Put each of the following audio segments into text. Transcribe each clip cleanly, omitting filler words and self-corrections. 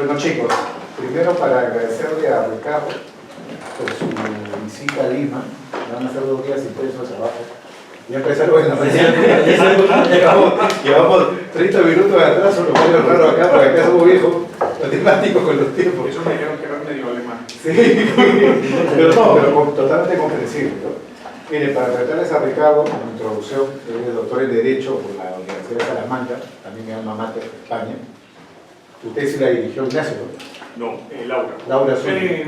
Bueno chicos, primero para agradecerle a Ricardo por su visita a Lima. Van a ser 2 días intensos de trabajo. Ya empezaron en la mañana. Llevamos 30 minutos de atraso, lo medio raro acá, porque acá somos viejos, matemáticos con los tiempos. Eso me dijeron que era medio alemán. Sí, pero no, pero totalmente comprensible, ¿no? Mire, para tratarles a Ricardo, como introducción, él es doctor en Derecho por la Universidad de Salamanca, también mi alma mater de España. Usted sí la dirigió Ignacio, ¿no? No, Laura. Laura Zúñiga.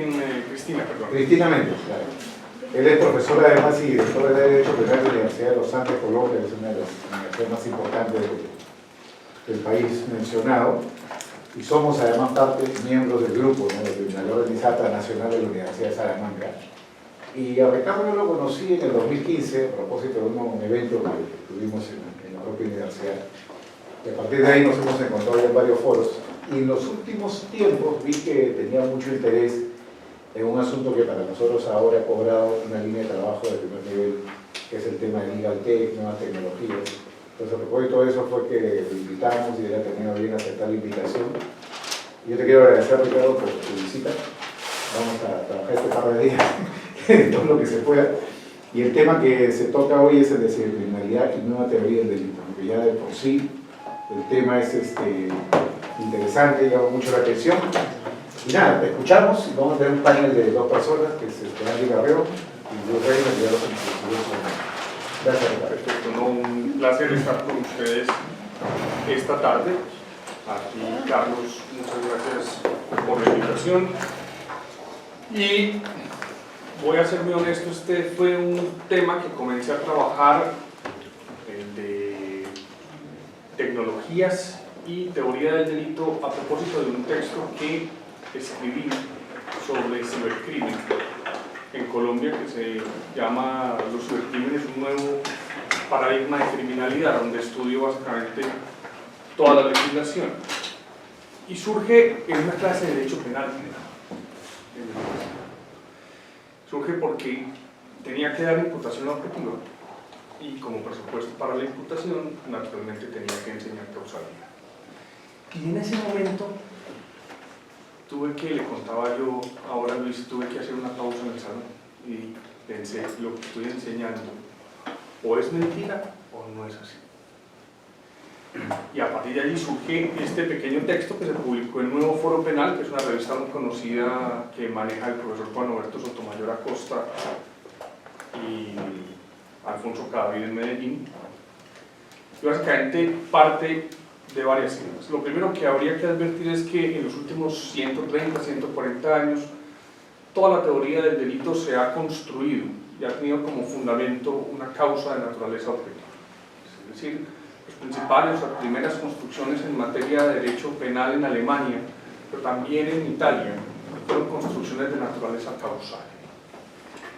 Cristina, perdón. Cristina Méndez, claro. Él es profesor además y director de Derecho Penal de la Universidad de los Andes, Colombia, que es una de las universidades más importantes del país mencionado. Y somos además miembros del grupo, ¿no?, de Criminalógrafos Nacional de la Universidad de Salamanca. Y a Ricardo yo lo conocí en el 2015 a propósito de un evento que tuvimos en la propia universidad. Y a partir de ahí nos hemos encontrado ya en varios foros. Y en los últimos tiempos vi que tenía mucho interés en un asunto que para nosotros ahora ha cobrado una línea de trabajo de primer nivel, que es el tema de Legal Tech, nuevas tecnologías. Entonces, a propósito de eso fue que lo invitamos y él ha tenido bien aceptar la invitación. Y yo te quiero agradecer, Ricardo, por tu visita. Vamos a trabajar este par de días en todo lo que se pueda. Y el tema que se toca hoy es el de cibercriminalidad y nueva teoría del delito, porque ya de por sí el tema es interesante, llama mucho la atención. Y nada, te escuchamos y vamos a tener un panel de 2 personas, que es Andy Garreo y Luis Reyes, que ya los introducimos. Gracias, Ricardo. Perfecto, no, un placer estar con ustedes esta tarde. Aquí, Carlos, muchas gracias por la invitación. Y voy a ser muy honesto, este fue un tema que comencé a trabajar de tecnologías y teoría del delito a propósito de un texto que escribí sobre cibercrimen en Colombia, que se llama Los cibercrímenes, un nuevo paradigma de criminalidad, donde estudio básicamente toda la legislación. Y surge en una clase de Derecho Penal general. Surge porque tenía que dar imputación objetiva y como presupuesto para la imputación, naturalmente tenía que enseñar causalidad. Y en ese momento le contaba yo ahora a Luis, tuve que hacer una pausa en el salón y pensé, lo que estoy enseñando o es mentira o no es así. Y a partir de allí surge este pequeño texto que se publicó en Nuevo Foro Penal, que es una revista muy conocida que maneja el profesor Juan Roberto Sotomayor Acosta y Alfonso Cadavid en Medellín. Y básicamente parte de varias ideas. Lo primero que habría que advertir es que en los últimos 130, 140 años toda la teoría del delito se ha construido y ha tenido como fundamento una causa de naturaleza objetiva. Es decir, las primeras construcciones en materia de derecho penal en Alemania, pero también en Italia, fueron construcciones de naturaleza causal.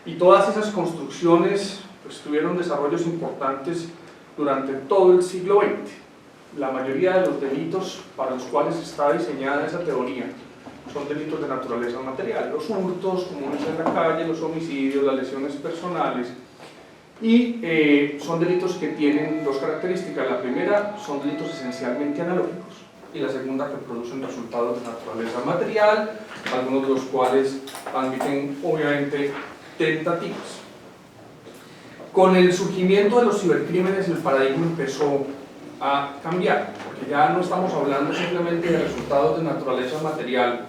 Y todas esas construcciones pues, tuvieron desarrollos importantes durante todo el siglo XX. La mayoría de los delitos para los cuales está diseñada esa teoría son delitos de naturaleza material, los hurtos comunes en la calle, los homicidios, las lesiones personales, y son delitos que tienen 2 características. La primera, son delitos esencialmente analógicos, y la segunda, que producen resultados de naturaleza material, algunos de los cuales admiten obviamente tentativas. Con el surgimiento de los cibercrímenes el paradigma empezó a cambiar, porque ya no estamos hablando simplemente de resultados de naturaleza material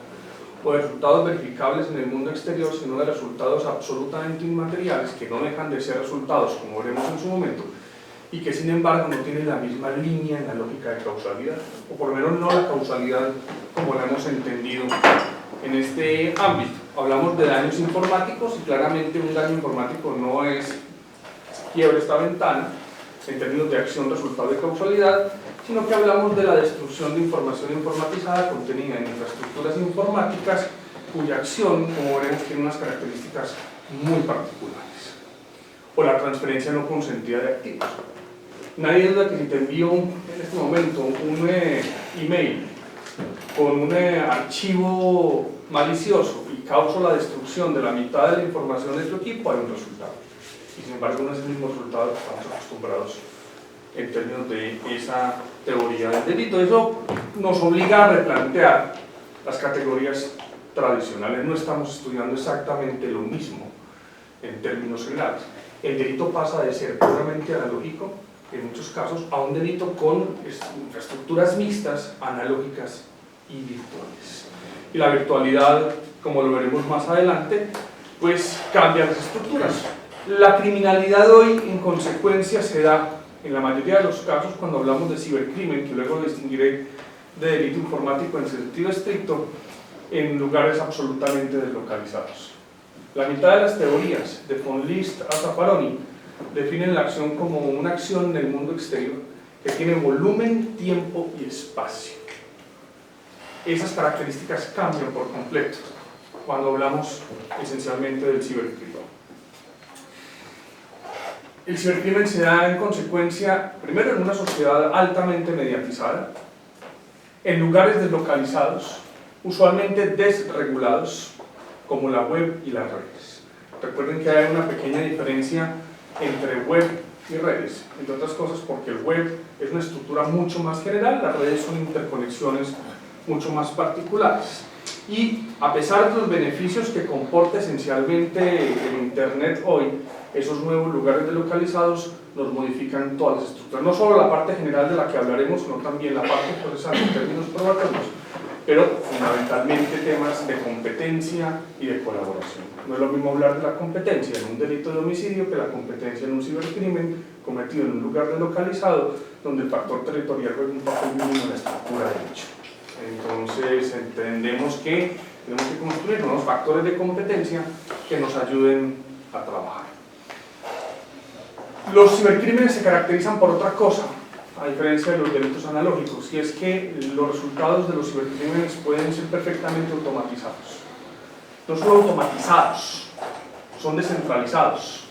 o de resultados verificables en el mundo exterior, sino de resultados absolutamente inmateriales que no dejan de ser resultados, como veremos en su momento, y que sin embargo no tienen la misma línea en la lógica de causalidad, o por lo menos no la causalidad como la hemos entendido en este ámbito. Hablamos de daños informáticos y claramente un daño informático no es quiebre esta ventana en términos de acción, resultado y causalidad, sino que hablamos de la destrucción de información informatizada contenida en infraestructuras informáticas cuya acción, como veremos, tiene unas características muy particulares. O la transferencia no consentida de activos. Nadie duda que si te envío en este momento un email con un archivo malicioso y causo la destrucción de la mitad de la información de tu equipo, hay un resultado. Y sin embargo no es el mismo resultado que estamos acostumbrados en términos de esa teoría del delito. Eso nos obliga a replantear las categorías tradicionales. No estamos estudiando exactamente lo mismo en términos generales. El delito pasa de ser puramente analógico, en muchos casos, a un delito con infraestructuras mixtas, analógicas y virtuales. Y la virtualidad, como lo veremos más adelante, pues cambia las estructuras. La criminalidad hoy, en consecuencia, se da, en la mayoría de los casos, cuando hablamos de cibercrimen, que luego distinguiré de delito informático en sentido estricto, en lugares absolutamente deslocalizados. La mitad de las teorías, de von List a Zaffaroni, definen la acción como una acción en el mundo exterior que tiene volumen, tiempo y espacio. Esas características cambian por completo cuando hablamos esencialmente del cibercrimen. El cibercrimen se da en consecuencia, primero, en una sociedad altamente mediatizada, en lugares deslocalizados, usualmente desregulados, como la web y las redes. Recuerden que hay una pequeña diferencia entre web y redes, entre otras cosas porque el web es una estructura mucho más general, las redes son interconexiones mucho más particulares. Y a pesar de los beneficios que comporta esencialmente el Internet hoy, esos nuevos lugares delocalizados nos modifican todas las estructuras, no solo la parte general de la que hablaremos, sino también la parte procesal en términos probatorios, pero fundamentalmente temas de competencia y de colaboración. No es lo mismo hablar de la competencia en un delito de homicidio que la competencia en un cibercrimen cometido en un lugar delocalizado, donde el factor territorial juega un papel mínimo en la estructura de hecho. Entonces entendemos que tenemos que construir unos factores de competencia que nos ayuden a trabajar. Los cibercrímenes se caracterizan por otra cosa, a diferencia de los delitos analógicos, y es que los resultados de los cibercrímenes pueden ser perfectamente automatizados. No solo automatizados, son descentralizados,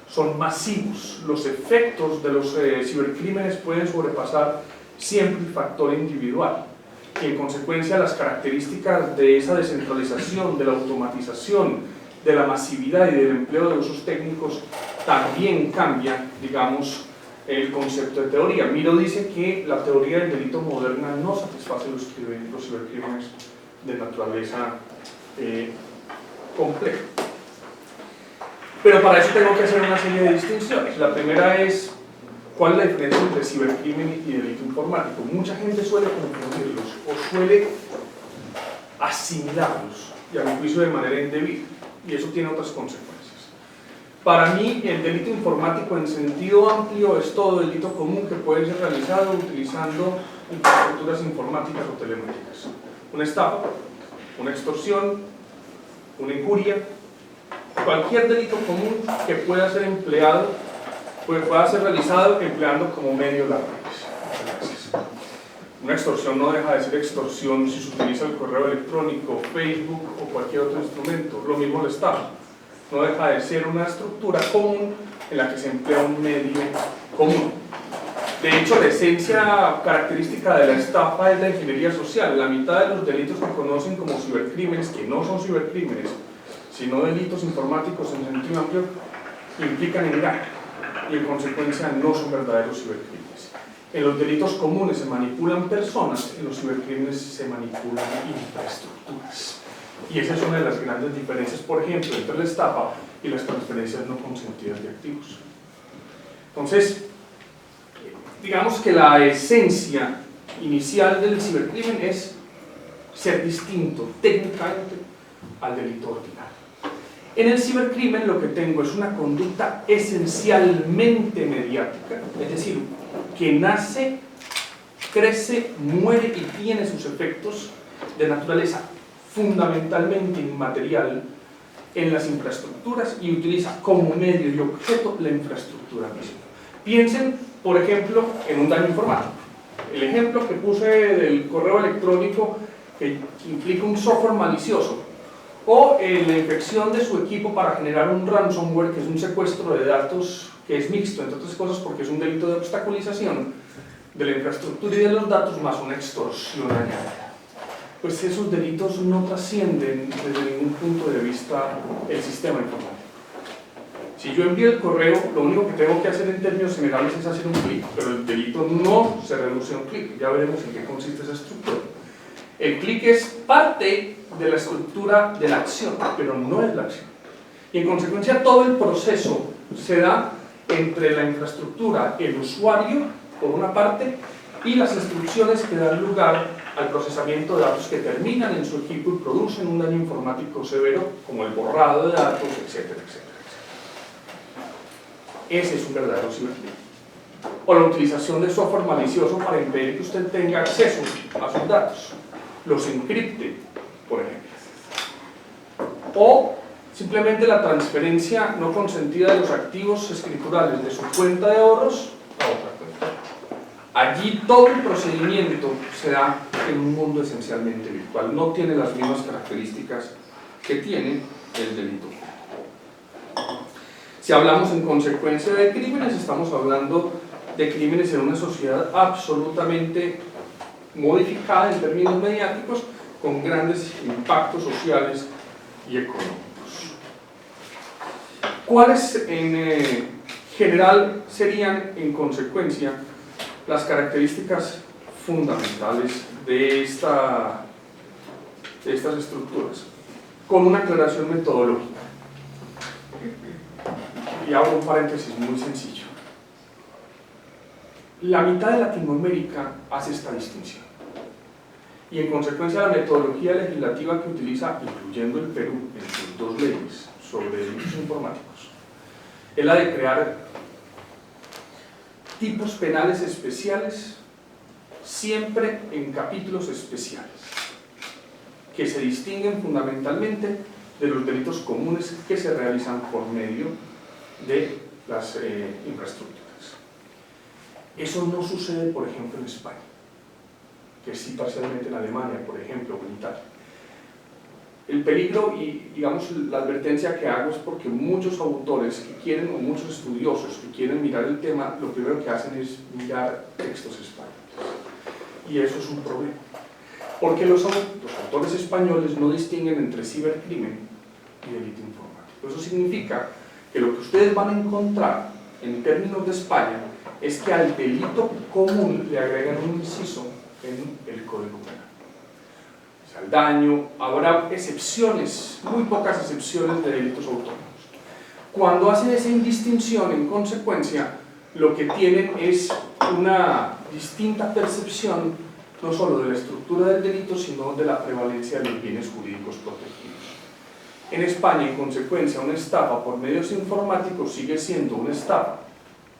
son masivos. Los efectos de los cibercrímenes pueden sobrepasar siempre el factor individual. Y en consecuencia las características de esa descentralización, de la automatización, de la masividad y del empleo de usos técnicos también cambian, digamos, el concepto de teoría. Miro dice que la teoría del delito moderna no satisface los cibercrímenes de naturaleza compleja. Pero para eso tengo que hacer una serie de distinciones. La primera es, ¿cuál es la diferencia entre cibercrimen y delito informático? Mucha gente suele confundirlos o suele asimilarlos, y a mi juicio de manera indebida, y eso tiene otras consecuencias. Para mí, el delito informático en sentido amplio es todo delito común que puede ser realizado utilizando infraestructuras informáticas o telemáticas. Una estafa, una extorsión, una injuria, cualquier delito común que pueda ser empleado, pueda ser realizado empleando como medio las redes. Gracias. Una extorsión no deja de ser extorsión si se utiliza el correo electrónico, Facebook o cualquier otro instrumento. Lo mismo la estafa. No deja de ser una estructura común en la que se emplea un medio común. De hecho, la esencia característica de la estafa es la ingeniería social. La mitad de los delitos que conocen como cibercrímenes, que no son cibercrímenes, sino delitos informáticos en sentido amplio, implican engaño y en consecuencia no son verdaderos cibercrímenes. En los delitos comunes se manipulan personas, en los cibercrímenes se manipulan infraestructuras. Y esa es una de las grandes diferencias, por ejemplo, entre la estafa y las transferencias no consentidas de activos. Entonces, digamos que la esencia inicial del cibercrimen es ser distinto técnicamente al delito ordinario. En el cibercrimen lo que tengo es una conducta esencialmente mediática, es decir, que nace, crece, muere y tiene sus efectos de naturaleza fundamentalmente inmaterial en las infraestructuras y utiliza como medio y objeto la infraestructura misma. Piensen, por ejemplo, en un daño informático. El ejemplo que puse del correo electrónico que implica un software malicioso o la infección de su equipo para generar un ransomware, que es un secuestro de datos que es mixto, entre otras cosas porque es un delito de obstaculización de la infraestructura y de los datos más una extorsión añadida. Pues esos delitos no trascienden desde ningún punto de vista el sistema informático. Si yo envío el correo, lo único que tengo que hacer en términos generales es hacer un clic, pero el delito no se reduce a un clic, ya veremos en qué consiste esa estructura. El clic es parte de la estructura de la acción, pero no es la acción. Y en consecuencia todo el proceso se da entre la infraestructura, el usuario, por una parte, y las instrucciones que dan lugar al procesamiento de datos que terminan en su equipo y producen un daño informático severo, como el borrado de datos, etcétera, etcétera. Ese es un verdadero cibercrimen. O la utilización de software malicioso para impedir que usted tenga acceso a sus datos, los encripte, por ejemplo. O simplemente la transferencia no consentida de los activos escriturales de su cuenta de ahorros a otra cuenta. Allí todo el procedimiento se da en un mundo esencialmente virtual, no tiene las mismas características que tiene el delito. Si hablamos en consecuencia de crímenes, estamos hablando de crímenes en una sociedad absolutamente modificada en términos mediáticos, con grandes impactos sociales y económicos. ¿Cuáles en general serían en consecuencia las características fundamentales de estas estructuras? Con una aclaración metodológica. Y abro un paréntesis muy sencillo. La mitad de Latinoamérica hace esta distinción. Y en consecuencia la metodología legislativa que utiliza, incluyendo el Perú, en sus dos leyes sobre delitos informáticos, es la de crear tipos penales especiales, siempre en capítulos especiales, que se distinguen fundamentalmente de los delitos comunes que se realizan por medio de las infraestructuras. Eso no sucede, por ejemplo, en España, que sí parcialmente en Alemania, por ejemplo, o en Italia. El peligro y, digamos, la advertencia que hago es porque muchos autores que quieren, o muchos estudiosos que quieren mirar el tema, lo primero que hacen es mirar textos españoles. Y eso es un problema. Porque los autores españoles no distinguen entre cibercrimen y delito informático. Eso significa que lo que ustedes van a encontrar en términos de España es que al delito común le agregan un inciso en el Código Penal. O sea, el daño, habrá excepciones, muy pocas excepciones de delitos autónomos. Cuando hacen esa indistinción, en consecuencia, lo que tienen es una distinta percepción no solo de la estructura del delito, sino de la prevalencia de los bienes jurídicos protegidos. En España, en consecuencia, una estafa por medios informáticos sigue siendo una estafa,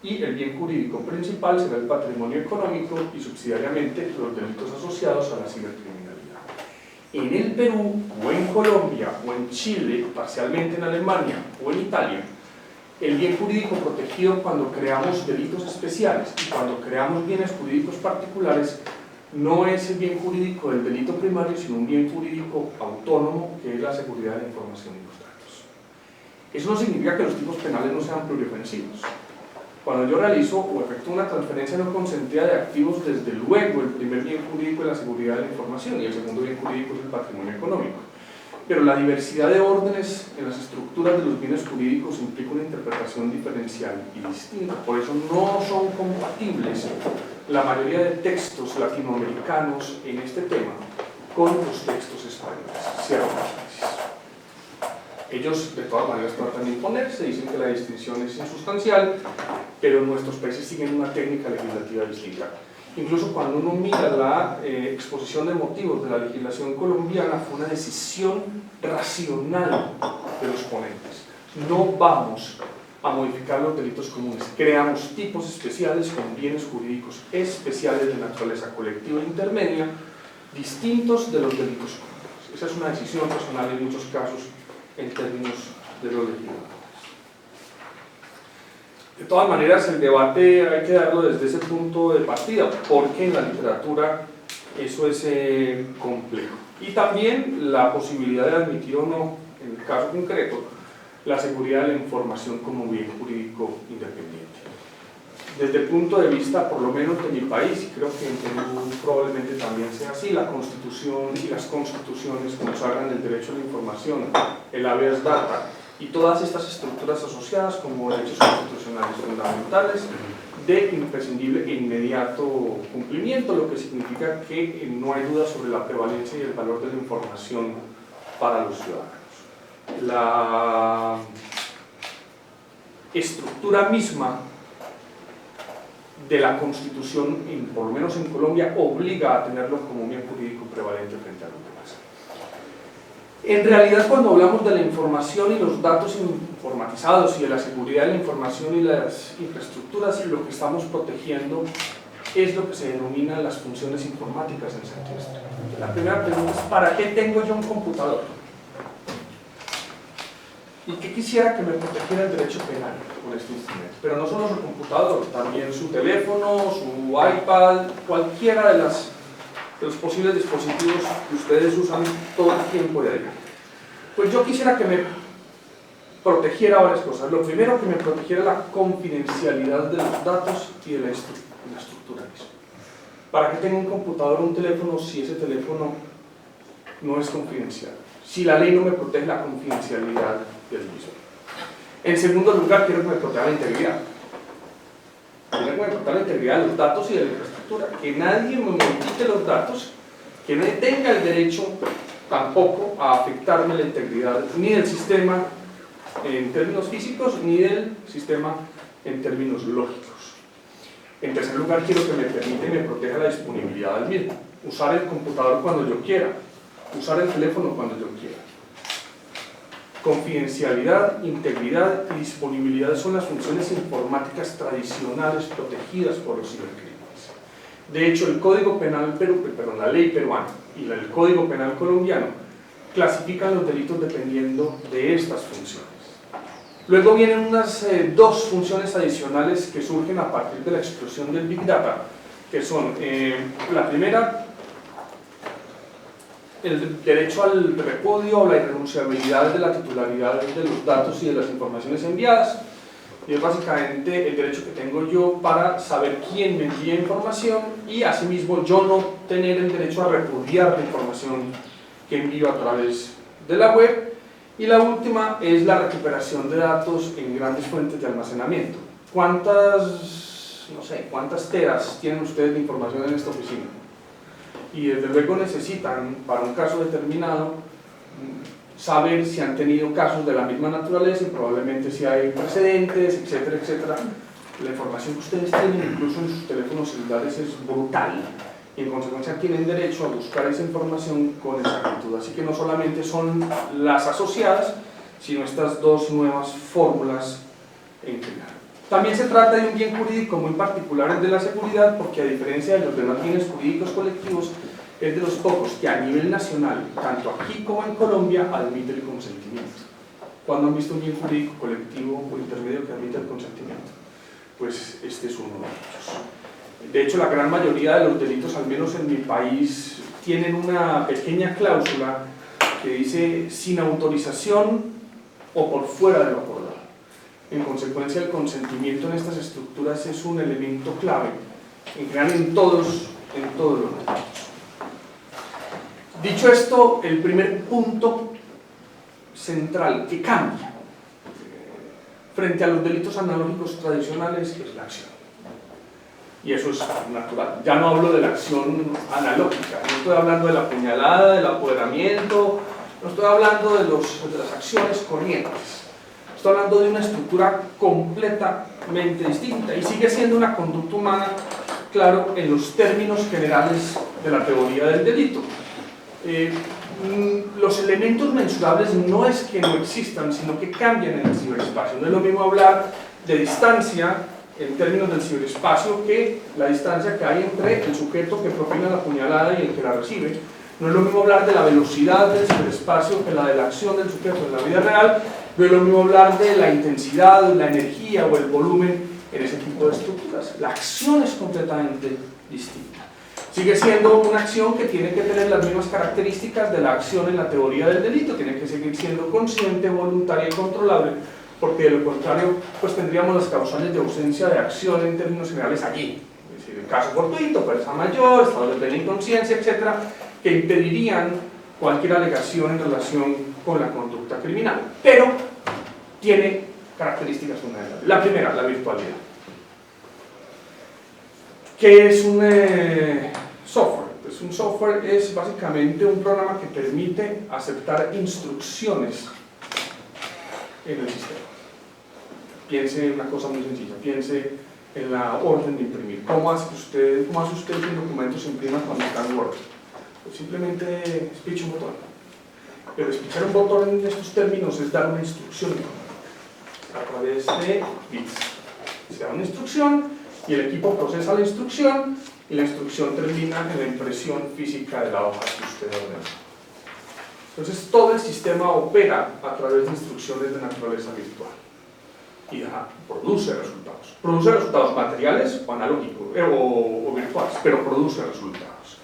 y el bien jurídico principal será el patrimonio económico y subsidiariamente los delitos asociados a la cibercriminalidad. En el Perú, o en Colombia, o en Chile, parcialmente en Alemania, o en Italia, el bien jurídico protegido cuando creamos delitos especiales y cuando creamos bienes jurídicos particulares no es el bien jurídico del delito primario, sino un bien jurídico autónomo que es la seguridad de la información y los datos. Eso no significa que los tipos penales no sean pluriofensivos. Cuando yo realizo o efectúo una transferencia no consentida de activos, desde luego el primer bien jurídico es la seguridad de la información y el segundo bien jurídico es el patrimonio económico. Pero la diversidad de órdenes en las estructuras de los bienes jurídicos implica una interpretación diferencial y distinta. Por eso no son compatibles la mayoría de textos latinoamericanos en este tema con los textos españoles. Cierro paréntesis. Ellos de todas maneras tratan de imponerse, dicen que la distinción es insustancial, pero nuestros países siguen una técnica legislativa distinta. Incluso cuando uno mira la exposición de motivos de la legislación colombiana, fue una decisión racional de los ponentes. No vamos a modificar los delitos comunes, creamos tipos especiales con bienes jurídicos especiales de naturaleza colectiva e intermedia, distintos de los delitos comunes. Esa es una decisión racional en muchos casos en términos de los legisladores. De todas maneras, el debate hay que darlo desde ese punto de partida, porque en la literatura eso es complejo. Y también la posibilidad de admitir o no, en el caso concreto, la seguridad de la información como bien jurídico independiente. Desde el punto de vista, por lo menos de mi país, y creo que en Perú probablemente también sea así, la Constitución y las constituciones consagran el derecho a la información, el habeas data, y todas estas estructuras asociadas como derechos constitucionales fundamentales de imprescindible e inmediato cumplimiento, lo que significa que no hay duda sobre la prevalencia y el valor de la información para los ciudadanos. La estructura misma de la Constitución, por lo menos en Colombia, obliga a tenerlo como un bien jurídico prevalente frente a los demás. En realidad, cuando hablamos de la información y los datos informatizados y de la seguridad de la información y las infraestructuras, lo que estamos protegiendo es lo que se denomina las funciones informáticas en sentido estricto. La primera pregunta es: ¿para qué tengo yo un computador? ¿Y qué quisiera que me protegiera el derecho penal con este instrumento? Pero no solo su computador, también su teléfono, su iPad, cualquiera de los posibles dispositivos que ustedes usan todo el tiempo de día. Pues yo quisiera que me protegiera varias cosas. Lo primero, que me protegiera la confidencialidad de los datos y de la estructura misma. ¿Para qué tengo un computador o un teléfono si ese teléfono no es confidencial? Si la ley no me protege la confidencialidad del mismo. En segundo lugar, quiero que me proteja la integridad. Quiero que me proteja la integridad de los datos y de la infraestructura. Que nadie me modifique los datos, que no tenga el derecho tampoco a afectarme la integridad ni del sistema en términos físicos, ni del sistema en términos lógicos. En tercer lugar, quiero que me permita y me proteja la disponibilidad del mismo. Usar el computador cuando yo quiera, usar el teléfono cuando yo quiera. Confidencialidad, integridad y disponibilidad son las funciones informáticas tradicionales protegidas por los cibercrímenes. De hecho, el Código Penal la ley peruana y el Código Penal colombiano clasifican los delitos dependiendo de estas funciones. Luego vienen unas dos funciones adicionales que surgen a partir de la explosión del Big Data, que son, la primera, el derecho al repudio o la irrenunciabilidad de la titularidad de los datos y de las informaciones enviadas, y es básicamente el derecho que tengo yo para saber quién me envía información y asimismo yo no tener el derecho a repudiar la información que envío a través de la web. Y la última es la recuperación de datos en grandes fuentes de almacenamiento. ¿Cuántas teras tienen ustedes de información en esta oficina? Y desde luego necesitan, para un caso determinado, saber si han tenido casos de la misma naturaleza y probablemente si hay precedentes, etcétera, etcétera. La información que ustedes tienen, incluso en sus teléfonos celulares, es brutal y en consecuencia tienen derecho a buscar esa información con exactitud. Así que no solamente son las asociadas, sino estas dos nuevas fórmulas en general. También se trata de un bien jurídico muy particular, el de la seguridad, porque a diferencia de los demás bienes jurídicos colectivos, es de los pocos que a nivel nacional, tanto aquí como en Colombia, admite el consentimiento. ¿Cuándo han visto un bien jurídico colectivo por intermedio que admite el consentimiento? Pues este es uno de ellos. De hecho, la gran mayoría de los delitos, al menos en mi país, tienen una pequeña cláusula que dice sin autorización o por fuera de lo acordado. En consecuencia, el consentimiento en estas estructuras es un elemento clave, en general en todos los delitos. Dicho esto, el primer punto central que cambia frente a los delitos analógicos tradicionales es la acción. Y eso es natural. Ya no hablo de la acción analógica, no estoy hablando de la puñalada, del apoderamiento, no estoy hablando de las acciones corrientes. Estoy hablando de una estructura completamente distinta y sigue siendo una conducta humana, claro, en los términos generales de la teoría del delito. Los elementos mensurables no es que no existan, sino que cambian en el ciberespacio. No es lo mismo hablar de distancia en términos del ciberespacio que la distancia que hay entre el sujeto que propina la puñalada y el que la recibe. No es lo mismo hablar de la velocidad del ciberespacio que la de la acción del sujeto en la vida real. No es lo mismo hablar de la intensidad, la energía o el volumen en ese tipo de estructuras. La acción es completamente distinta. Sigue siendo una acción que tiene que tener las mismas características de la acción en la teoría del delito. Tiene que seguir siendo consciente, voluntaria y controlable, porque de lo contrario pues tendríamos las causales de ausencia de acción en términos generales allí. Es decir, el caso fortuito, fuerza mayor, estado de plena inconsciencia, etcétera, que impedirían cualquier alegación en relación con la conducta criminal. Pero tiene características fundamentales. La primera, la virtualidad. ¿Qué es un software? Pues un software es básicamente un programa que permite aceptar instrucciones en el sistema. Piense en una cosa muy sencilla, piense en la orden de imprimir. ¿Cómo hace usted que un documento se imprima cuando está en Word? Pues simplemente espicha un botón. Pero espichar un botón en estos términos es dar una instrucción a través de bits. Se da una instrucción y el equipo procesa la instrucción y la instrucción termina en la impresión física de la hoja que usted ordena. Entonces todo el sistema opera a través de instrucciones de naturaleza virtual y produce resultados. Produce resultados materiales o analógicos o virtuales, pero produce resultados.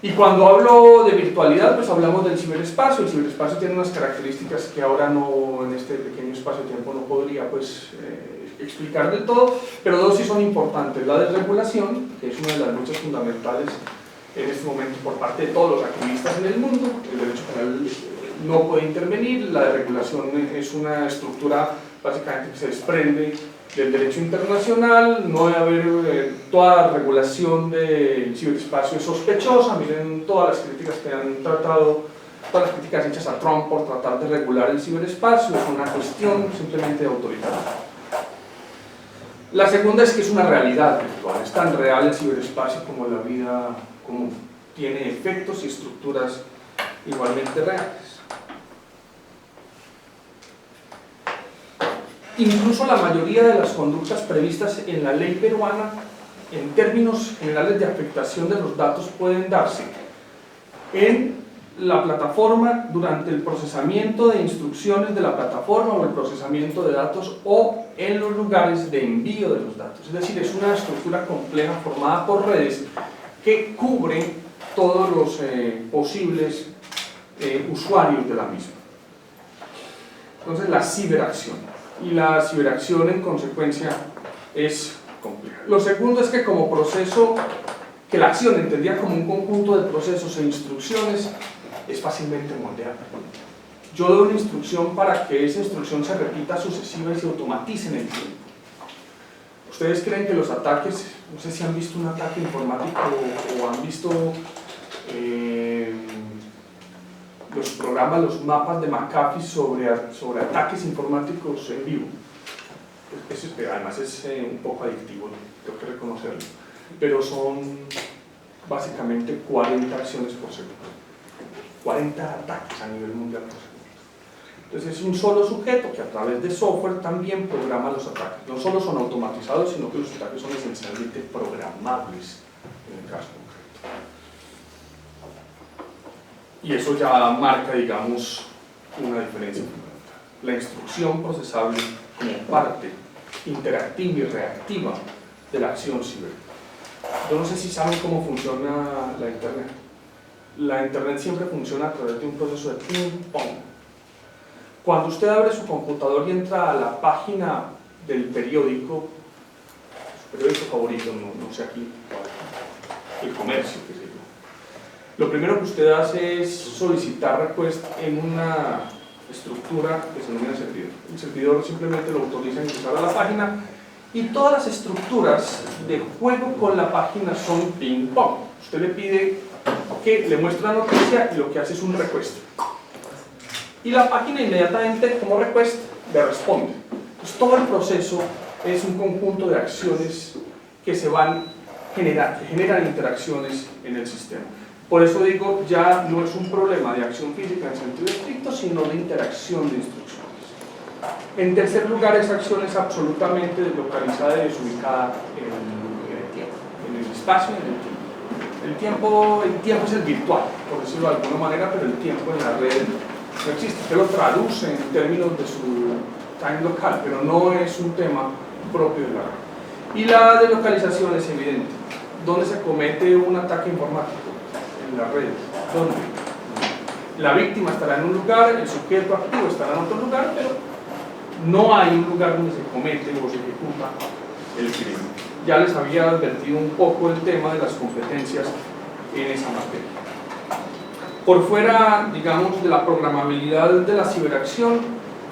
Y cuando hablo de virtualidad, pues hablamos del ciberespacio. El ciberespacio tiene unas características que ahora no, en este pequeño espacio-tiempo, no podría pues, explicar del todo, pero dos sí son importantes. La desregulación, que es una de las luchas fundamentales en este momento por parte de todos los activistas en el mundo. El derecho penal no puede intervenir, la desregulación es una estructura básicamente que se desprende del derecho internacional, no debe haber toda regulación del ciberespacio es sospechosa. Miren todas las críticas que han tratado, todas las críticas hechas a Trump por tratar de regular el ciberespacio, es una cuestión simplemente autoritaria. La segunda es que es una realidad virtual, es tan real el ciberespacio como la vida común, tiene efectos y estructuras igualmente reales. Incluso la mayoría de las conductas previstas en la ley peruana, en términos generales de afectación de los datos, pueden darse en la plataforma durante el procesamiento de instrucciones de la plataforma o el procesamiento de datos o en los lugares de envío de los datos. Es decir, es una estructura compleja formada por redes que cubre todos los posibles usuarios de la misma. Entonces, la ciberacción. Y la ciberacción en consecuencia es compleja. Lo segundo es que como proceso, que la acción entendida como un conjunto de procesos e instrucciones es fácilmente moldeable. Yo doy una instrucción para que esa instrucción se repita sucesiva y se automatice en el tiempo. ¿Ustedes creen que los ataques, no sé si han visto un ataque informático o han visto los programas, los mapas de McAfee sobre ataques informáticos en vivo? Eso además es un poco adictivo, tengo que reconocerlo, pero son básicamente 40 acciones por segundo, 40 ataques a nivel mundial por segundo. Entonces es un solo sujeto que a través de software también programa los ataques. No solo son automatizados, sino que los ataques son esencialmente programables en el caso concreto. Y eso ya marca, digamos, una diferencia fundamental. La instrucción procesable como parte interactiva y reactiva de la acción ciber. Yo no sé si saben cómo funciona la Internet. La Internet siempre funciona a través de un proceso de ping-pong. Cuando usted abre su computador y entra a la página del periódico, su periódico favorito, no sé aquí, El Comercio, qué sé yo, lo primero que usted hace es solicitar request en una estructura que se denomina servidor. El servidor simplemente lo autoriza a ingresar a la página y todas las estructuras de juego con la página son ping-pong. Usted le pide que le muestre la noticia y lo que hace es un request. Y la página inmediatamente, como request, le responde. Entonces, todo el proceso es un conjunto de acciones que se van que generan interacciones en el sistema. Por eso digo, ya no es un problema de acción física en sentido estricto, sino de interacción de instrucciones. En tercer lugar, esa acción es absolutamente deslocalizada y desubicada en el tiempo, en el espacio y en el tiempo. El tiempo es el virtual, por decirlo de alguna manera, pero el tiempo en la red no existe. Usted lo traduce en términos de su time local, pero no es un tema propio de la red. Y la deslocalización es evidente. ¿Dónde se comete un ataque informático? En la red. ¿Dónde? La víctima estará en un lugar, el sujeto activo estará en otro lugar, pero no hay un lugar donde se comete o se ejecuta el crimen. Ya les había advertido un poco el tema de las competencias en esa materia. Por fuera, digamos, de la programabilidad de la ciberacción,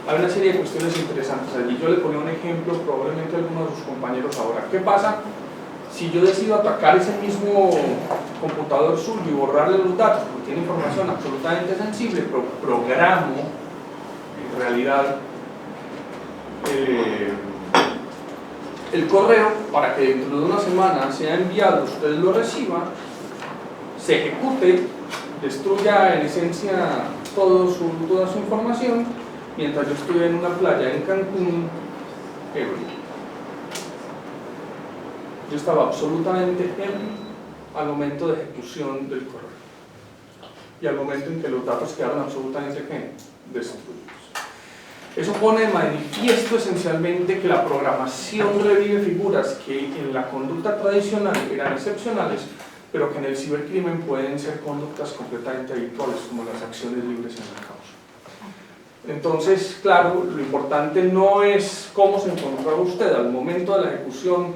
hay una serie de cuestiones interesantes allí. Yo le ponía un ejemplo, probablemente algunos de sus compañeros ahora. ¿Qué pasa si yo decido atacar ese mismo computador suyo y borrarle los datos porque tiene información absolutamente sensible, programo en realidad el correo para que dentro de una semana sea enviado, usted lo reciba, se ejecute, destruya en esencia toda su información, mientras yo estoy en una playa en Cancún, ebrio. Yo estaba absolutamente ebrio al momento de ejecución del correo y al momento en que los datos quedaron absolutamente destruidos. Eso pone de manifiesto esencialmente que la programación revive figuras que en la conducta tradicional eran excepcionales, pero que en el cibercrimen pueden ser conductas completamente habituales, como las acciones libres en la causa. Entonces, claro, lo importante no es cómo se encontraba usted al momento de la ejecución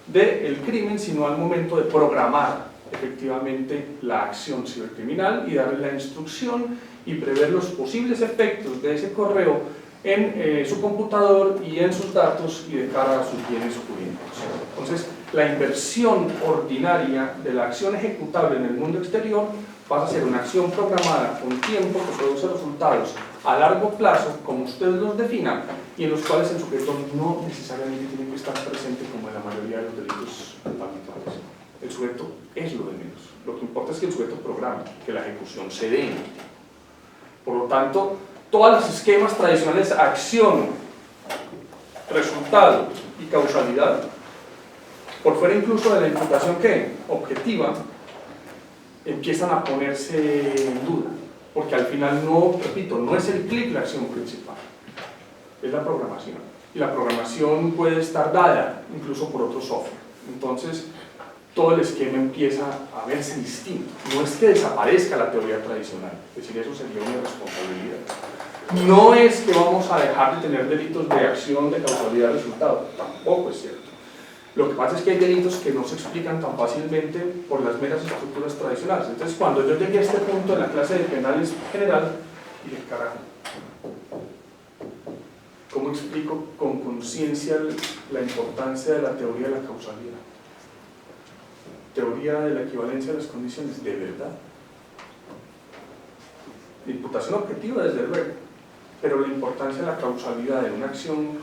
del crimen, sino al momento de programar efectivamente la acción cibercriminal y darle la instrucción y prever los posibles efectos de ese correo en su computador y en sus datos y de cara a sus bienes jurídicos. Entonces, la inversión ordinaria de la acción ejecutable en el mundo exterior pasa a ser una acción programada con tiempo que produce resultados a largo plazo, como ustedes los definan, y en los cuales el sujeto no necesariamente tiene que estar presente como en la mayoría de los delitos habituales. El sujeto es lo de menos. Lo que importa es que el sujeto programe, que la ejecución se dé. Por lo tanto, todos los esquemas tradicionales, acción, resultado y causalidad, por fuera incluso de la imputación objetiva, empiezan a ponerse en duda, porque al final no, repito, no es el clic la acción principal, es la programación, y la programación puede estar dada incluso por otro software. Entonces, todo el esquema empieza a verse distinto. No es que desaparezca la teoría tradicional, es decir, eso sería una responsabilidad. No es que vamos a dejar de tener delitos de acción, de causalidad, resultado, tampoco es cierto. Lo que pasa es que hay delitos que no se explican tan fácilmente por las meras estructuras tradicionales. Entonces, cuando yo llegué a este punto en la clase de penales general, dije, carajo, ¿cómo explico con conciencia la importancia de la teoría de la causalidad? Teoría de la equivalencia de las condiciones, de verdad. La imputación objetiva, desde luego, pero la importancia de la causalidad de una acción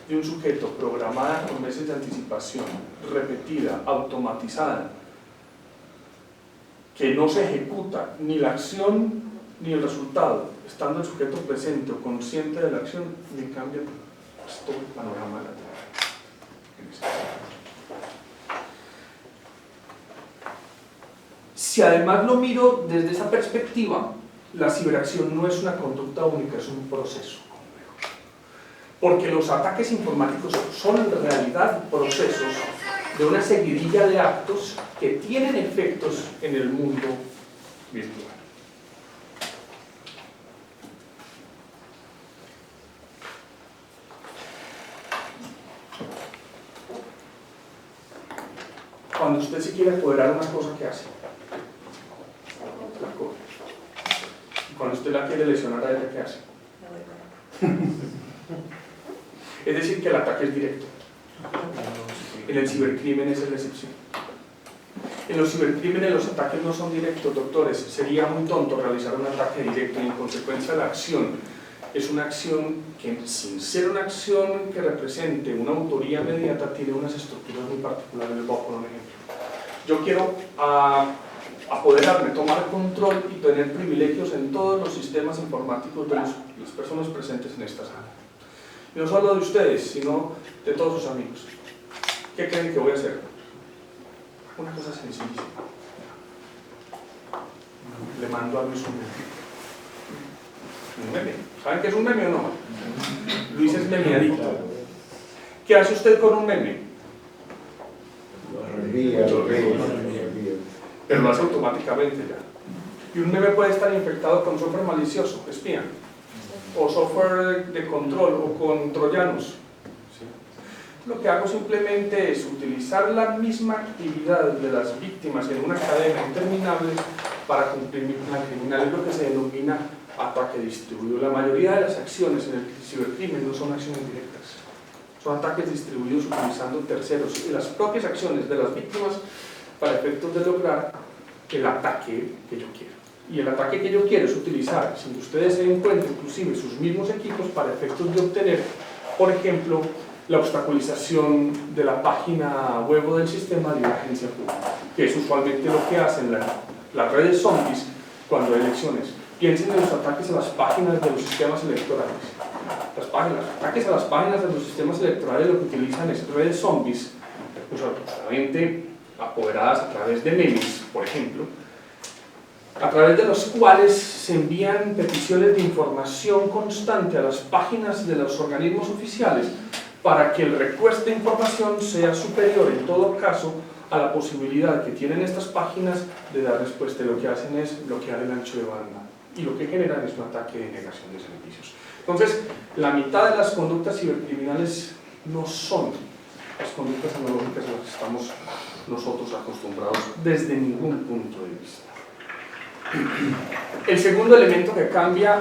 de un sujeto programada con meses de anticipación, repetida, automatizada, que no se ejecuta ni la acción ni el resultado, estando el sujeto presente o consciente de la acción, me cambia todo el panorama de la teoría. Si además lo miro desde esa perspectiva, la ciberacción no es una conducta única, es un proceso complejo. Porque los ataques informáticos son en realidad procesos de una seguidilla de actos que tienen efectos en el mundo virtual. Cuando usted se quiere apoderar de una cosa, ¿qué hace? La coge. Y cuando usted la quiere lesionar a ella, ¿qué hace? Es decir, que el ataque es directo. En el cibercrimen esa es la excepción. En los cibercrímenes los ataques no son directos, doctores. Sería muy tonto realizar un ataque directo y en consecuencia la acción es una acción que, sin ser una acción que represente una autoría inmediata, tiene unas estructuras muy particulares. Les voy a poner un ejemplo. Yo quiero apoderarme, tomar control y tener privilegios en todos los sistemas informáticos de las personas presentes en esta sala. Y no solo de ustedes, sino de todos sus amigos. ¿Qué creen que voy a hacer? Una cosa sencillísima. Le mando a Luis un meme. ¿Saben qué es un meme o no? Luis es memeadito. ¿Qué hace usted con un meme? Pero lo hace automáticamente ya. Y un meme puede estar infectado con software malicioso, espía, o software de control, o con troyanos. ¿Sí? Lo que hago simplemente es utilizar la misma actividad de las víctimas en una cadena interminable para cumplir mi plan criminal. Es lo que se denomina ataque distribuido. La mayoría de las acciones en el cibercrimen no son acciones directas, son ataques distribuidos utilizando terceros y las propias acciones de las víctimas para efectos de lograr el ataque que yo quiero. Y el ataque que yo quiero es utilizar, sin que ustedes se den cuenta, inclusive sus mismos equipos para efectos de obtener, por ejemplo, la obstaculización de la página web o del sistema de una agencia pública, que es usualmente lo que hacen las redes zombies cuando hay elecciones. Piensen en los ataques a las páginas de los sistemas electorales. Los ataques a las páginas de los sistemas electorales lo que utilizan es redes zombies, usualmente apoderadas a través de memes, por ejemplo, a través de los cuales se envían peticiones de información constante a las páginas de los organismos oficiales para que el request de información sea superior en todo caso a la posibilidad que tienen estas páginas de dar respuesta. Lo que hacen es bloquear el ancho de banda y lo que generan es un ataque de negación de servicios. Entonces, la mitad de las conductas cibercriminales no son las conductas analógicas a las que estamos nosotros acostumbrados desde ningún punto de vista. El segundo elemento que cambia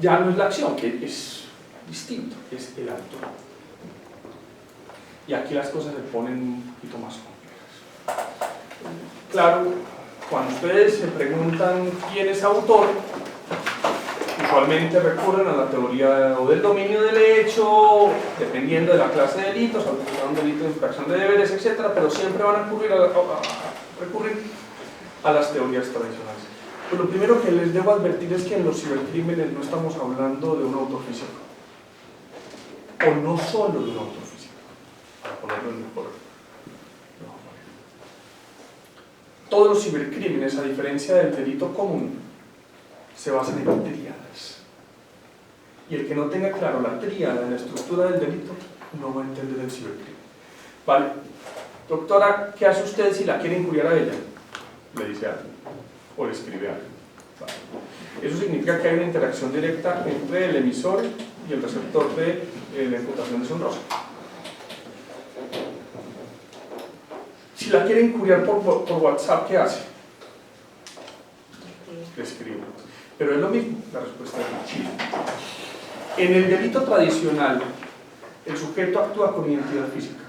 ya no es la acción, que es distinto, es el autor. Y aquí las cosas se ponen un poquito más complejas. Claro, cuando ustedes se preguntan quién es autor, usualmente recurren a la teoría o del dominio del hecho, dependiendo de la clase de delitos, a un delito de infracción de deberes, etc., pero siempre van a recurrir a las teorías tradicionales. Pues lo primero que les debo advertir es que en los cibercrímenes no estamos hablando de un autor físico, o no solo de un autor físico, para ponerlo en mejor. Todos los cibercrímenes, a diferencia del delito común, se basan en tríadas. Y el que no tenga claro la tríada en la estructura del delito no va a entender el cibercrimen. Vale, doctora, ¿qué hace usted si la quiere injuriar a ella? Le dice algo, o le escribe algo. Vale. Eso significa que hay una interacción directa entre el emisor y el receptor de la imputación deshonrosa. Si la quiere injuriar por WhatsApp, ¿qué hace? Le escribe. Pero es lo mismo, la respuesta es sí. En el delito tradicional, el sujeto actúa con identidad física.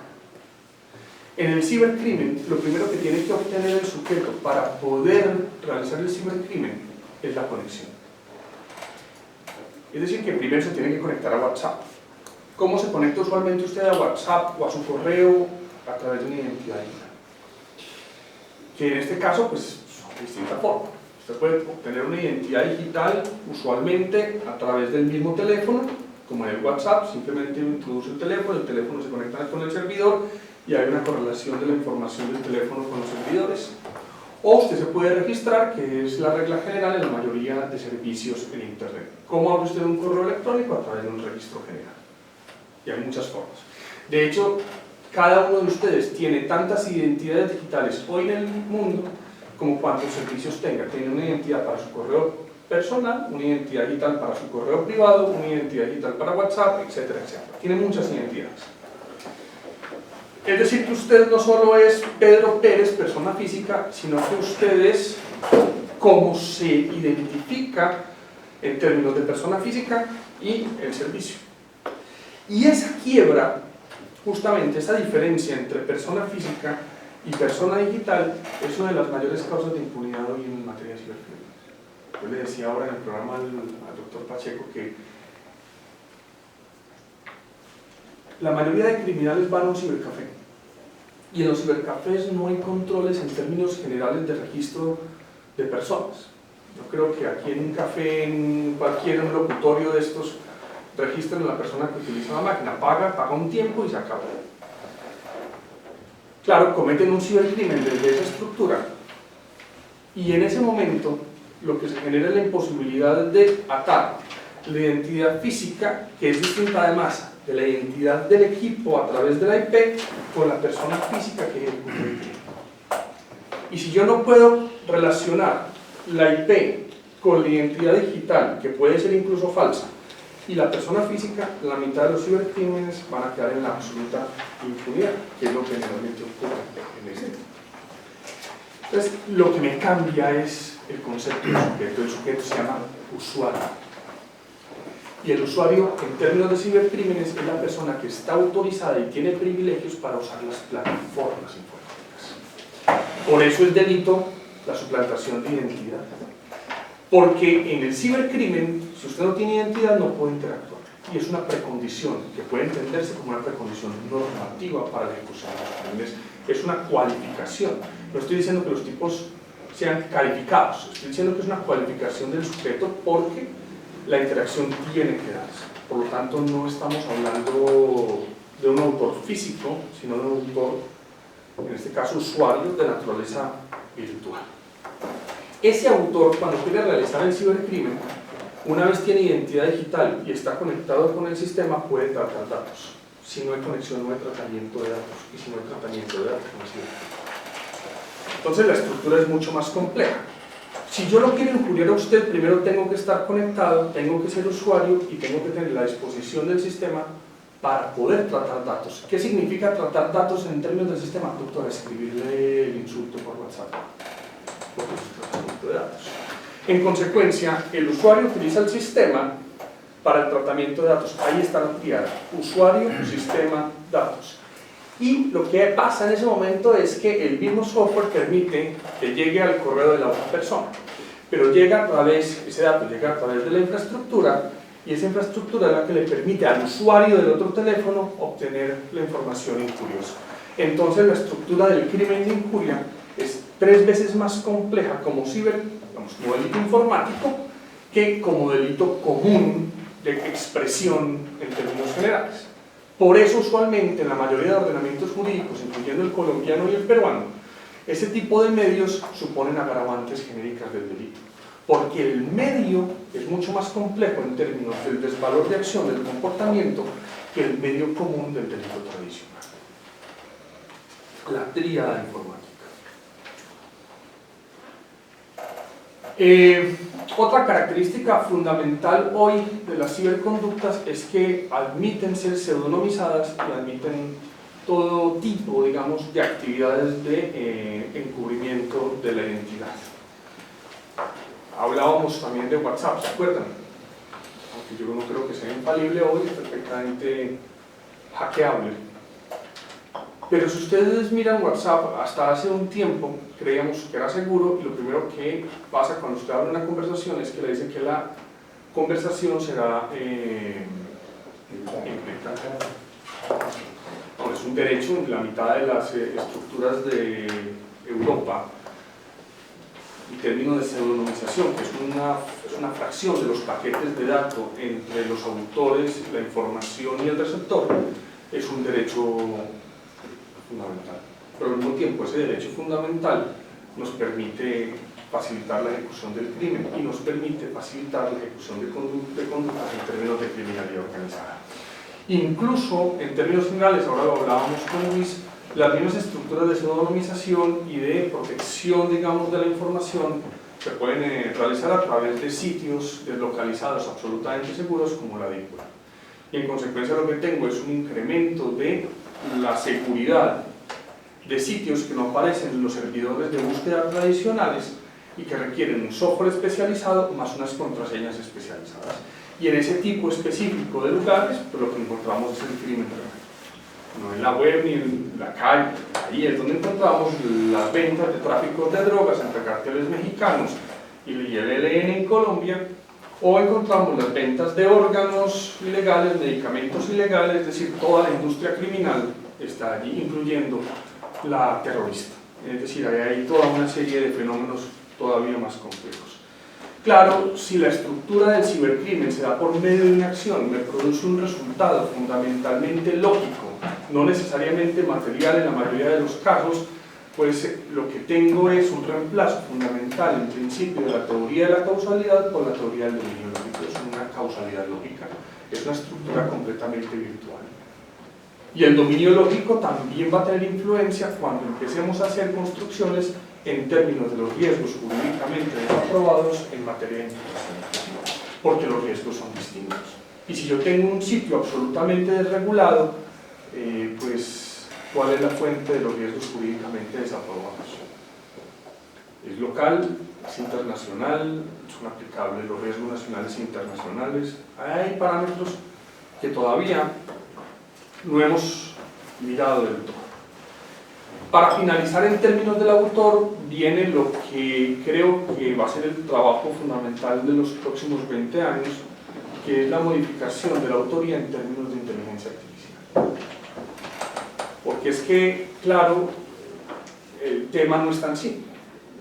En el cibercrimen, lo primero que tiene que obtener el sujeto para poder realizar el cibercrimen es la conexión. Es decir, que primero se tiene que conectar a WhatsApp. ¿Cómo se conecta usualmente usted a WhatsApp o a su correo? A través de una identidad digital. Que en este caso, pues, son distintas formas. Usted puede obtener una identidad digital usualmente a través del mismo teléfono, como en el WhatsApp, simplemente introduce el teléfono se conecta con el servidor y hay una correlación de la información del teléfono con los servidores. O usted se puede registrar, que es la regla general en la mayoría de servicios en Internet. ¿Cómo abre usted un correo electrónico? A través de un registro general. Y hay muchas formas. De hecho, cada uno de ustedes tiene tantas identidades digitales hoy en el mundo como cuantos servicios tenga. Tiene una identidad para su correo personal, una identidad digital para su correo privado, una identidad digital para WhatsApp, etcétera, etcétera. Tiene muchas identidades. Es decir, que usted no solo es Pedro Pérez, persona física, sino que usted es cómo se identifica en términos de persona física y el servicio. Y esa quiebra, justamente esa diferencia entre persona física y persona digital, es una de las mayores causas de impunidad hoy en materia de cibercrimen. Yo le decía ahora en el programa al doctor Pacheco que la mayoría de criminales van a un cibercafé. Y en los cibercafés no hay controles en términos generales de registro de personas. Yo creo que aquí en un café, en cualquier locutorio de estos, registran a la persona que utiliza la máquina, paga un tiempo y se acaba. Claro, cometen un cibercrimen desde esa estructura y en ese momento lo que se genera es la imposibilidad de atar la identidad física, que es distinta además de la identidad del equipo a través de la IP, con la persona física que ejecuta el crimen. Y si yo no puedo relacionar la IP con la identidad digital, que puede ser incluso falsa, y la persona física, la mitad de los cibercrímenes van a quedar en la absoluta impunidad, que es lo que generalmente ocurre en este tema. Entonces, lo que me cambia es el concepto de sujeto. El sujeto se llama usuario. Y el usuario, en términos de cibercrímenes, es la persona que está autorizada y tiene privilegios para usar las plataformas informáticas. Por eso es delito la suplantación de identidad. Porque en el cibercrimen, si usted no tiene identidad, no puede interactuar. Y es una precondición, que puede entenderse como una precondición normativa para la ejecución de los crímenes. Es una cualificación. No estoy diciendo que los tipos sean calificados, estoy diciendo que es una cualificación del sujeto porque la interacción tiene que darse. Por lo tanto, no estamos hablando de un autor físico, sino de un autor, en este caso usuario, de naturaleza virtual. Ese autor, cuando quiere realizar el cibercrimen, una vez tiene identidad digital y está conectado con el sistema, puede tratar datos. Si no hay conexión, no hay tratamiento de datos. Y si no hay tratamiento de datos, no sirve. Entonces la estructura es mucho más compleja. Si yo lo quiero injuriar a usted, primero tengo que estar conectado, tengo que ser usuario y tengo que tener la disposición del sistema para poder tratar datos. ¿Qué significa tratar datos en términos del sistema? Doctor, escribirle el insulto por WhatsApp. Porque es un tratamiento de datos. En consecuencia, el usuario utiliza el sistema para el tratamiento de datos. Ahí está la triada: usuario, sistema, datos. Y lo que pasa en ese momento es que el mismo software permite que llegue al correo de la otra persona, pero llega a través, ese dato llega a través de la infraestructura, y esa infraestructura es la que le permite al usuario del otro teléfono obtener la información injuriosa. Entonces la estructura del crimen de injuria es 3 veces más compleja como como delito informático que como delito común de expresión en términos generales. Por eso usualmente en la mayoría de ordenamientos jurídicos, incluyendo el colombiano y el peruano, ese tipo de medios suponen agravantes genéricas del delito, porque el medio es mucho más complejo en términos del desvalor de acción del comportamiento que el medio común del delito tradicional. La tríada informática. Otra característica fundamental hoy de las ciberconductas es que admiten ser pseudonimizadas y admiten todo tipo, digamos, de actividades de encubrimiento de la identidad. Hablábamos también de WhatsApp, ¿se acuerdan? Aunque yo no creo que sea infalible hoy, es perfectamente hackeable. Pero si ustedes miran WhatsApp, hasta hace un tiempo creíamos que era seguro, y lo primero que pasa cuando usted abre una conversación es que le dicen que la conversación será encriptada. No, es un derecho en la mitad de las estructuras de Europa, el término de pseudonimización, que es una fracción de los paquetes de datos entre los autores, la información y el receptor, es un derecho fundamental. Pero al mismo tiempo ese derecho fundamental nos permite facilitar la ejecución del crimen y nos permite facilitar la ejecución de conductas en términos de criminalidad organizada. Incluso en términos generales, ahora lo hablábamos con Luis, las mismas estructuras de pseudonimización y de protección, digamos, de la información se pueden realizar a través de sitios deslocalizados absolutamente seguros como la Deep Web. Y en consecuencia lo que tengo es un incremento de la seguridad de sitios que no aparecen en los servidores de búsqueda tradicionales y que requieren un software especializado más unas contraseñas especializadas. Y en ese tipo específico de lugares, pues lo que encontramos es el crimen real. No en la web ni en la calle, ahí es donde encontramos las ventas de tráfico de drogas entre carteles mexicanos y el ELN en Colombia, o encontramos las ventas de órganos ilegales, medicamentos ilegales, es decir, toda la industria criminal está allí, incluyendo la terrorista. Es decir, hay toda una serie de fenómenos todavía más complejos. Claro, si la estructura del cibercrimen se da por medio de una acción, me produce un resultado fundamentalmente lógico, no necesariamente material en la mayoría de los casos, pues lo que tengo es un reemplazo fundamental en principio de la teoría de la causalidad por la teoría del dominio lógico. Es una causalidad lógica, es una estructura completamente virtual. Y el dominio lógico también va a tener influencia cuando empecemos a hacer construcciones en términos de los riesgos jurídicamente desaprobados en materia de imputación, porque los riesgos son distintos. Y si yo tengo un sitio absolutamente desregulado, pues ¿cuál es la fuente de los riesgos jurídicamente desaprobados? ¿Es local? es internacional, son aplicables los riesgos nacionales e internacionales. Hay parámetros que todavía no hemos mirado del todo. Para finalizar, en términos del autor, viene lo que creo que va a ser el trabajo fundamental de los próximos 20 años, que es la modificación de la autoría en términos de inteligencia artificial. Porque es que, claro, el tema no es tan simple.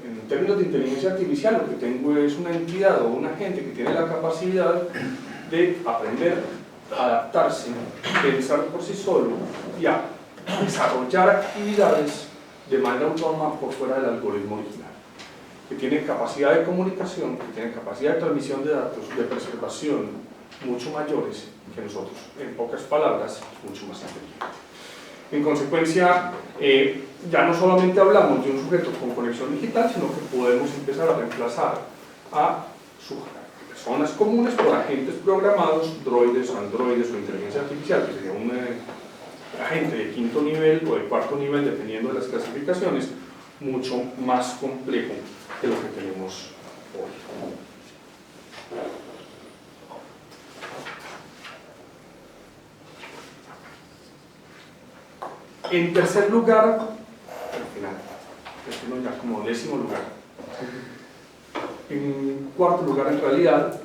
En términos de inteligencia artificial, lo que tengo es una entidad o una gente que tiene la capacidad de aprender, adaptarse, pensar por sí solo y a desarrollar actividades de manera autónoma por fuera del algoritmo original, que tiene capacidad de comunicación, que tiene capacidad de transmisión de datos, de preservación mucho mayores que nosotros, en pocas palabras, mucho más inteligentes. En consecuencia, ya no solamente hablamos de un sujeto con conexión digital, sino que podemos empezar a reemplazar a personas comunes por agentes programados, droides, androides o inteligencia artificial, que sería un agente de quinto nivel o de cuarto nivel, dependiendo de las clasificaciones, mucho más complejo que lo que tenemos hoy. En tercer lugar, al final, ya como 10º lugar. En cuarto lugar, en realidad,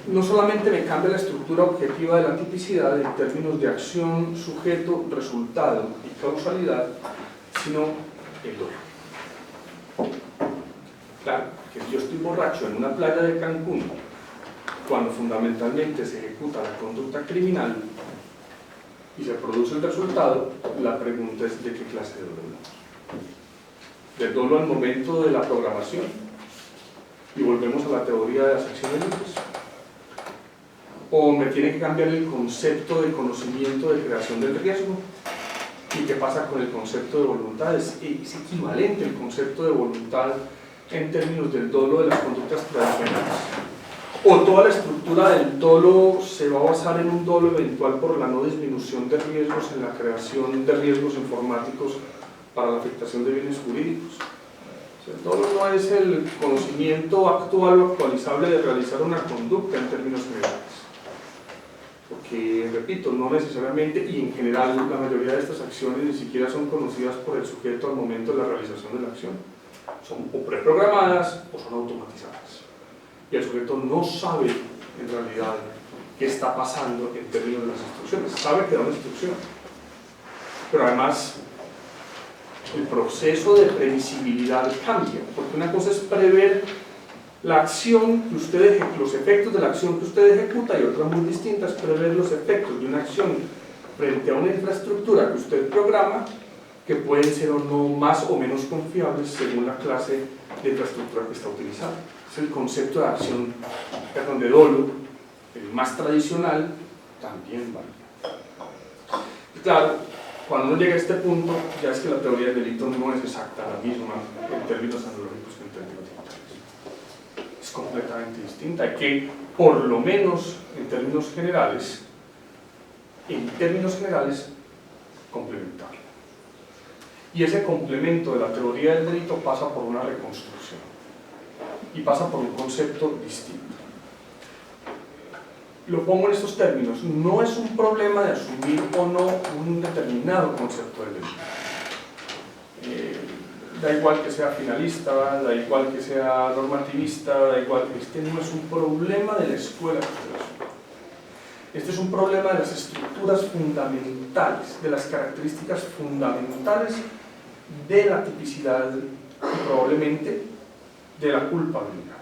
no solamente me cambia la estructura objetiva de la tipicidad en términos de acción, sujeto, resultado y causalidad, sino el dolor. Claro, que si yo estoy borracho en una playa de Cancún, cuando fundamentalmente se ejecuta la conducta criminal y se produce el resultado, la pregunta es: ¿de qué clase de dolo? ¿Del dolo al momento de la programación? Y volvemos a la teoría de las acciones libres. ¿O me tiene que cambiar el concepto de conocimiento de creación del riesgo? ¿Y qué pasa con el concepto de voluntad? ¿Es equivalente el concepto de voluntad en términos del dolo de las conductas tradicionales? ¿O toda la estructura del dolo se va a basar en un dolo eventual por la no disminución de riesgos en la creación de riesgos informáticos para la afectación de bienes jurídicos? O sea, el dolo no es el conocimiento actual o actualizable de realizar una conducta en términos generales. Porque, repito, no necesariamente, y en general la mayoría de estas acciones ni siquiera son conocidas por el sujeto al momento de la realización de la acción. Son o preprogramadas o son automatizadas. Y el sujeto no sabe en realidad qué está pasando en términos de las instrucciones. Sabe que da una instrucción, pero además el proceso de previsibilidad cambia, porque una cosa es prever la acción que usted los efectos de la acción que usted ejecuta, y otra muy distinta es prever los efectos de una acción frente a una infraestructura que usted programa, que pueden ser o no más o menos confiables según la clase de infraestructura que está utilizando. Es el concepto de acción, perdón, de dolo, el más tradicional, también vale. Y claro, cuando uno llega a este punto, ya es que la teoría del delito no es exacta la misma en términos analógicos que en términos digitales. Es completamente distinta, hay que, por lo menos en términos generales, complementarla. Y ese complemento de la teoría del delito pasa por una reconstrucción y pasa por un concepto distinto. Lo pongo en estos términos: no es un problema de asumir o no un determinado concepto del delito. Da igual que sea finalista, da igual que sea normativista, da igual que este no es un problema de la escuela que usted asume. Este es un problema de las estructuras fundamentales, de las características fundamentales de la tipicidad y probablemente de la culpabilidad.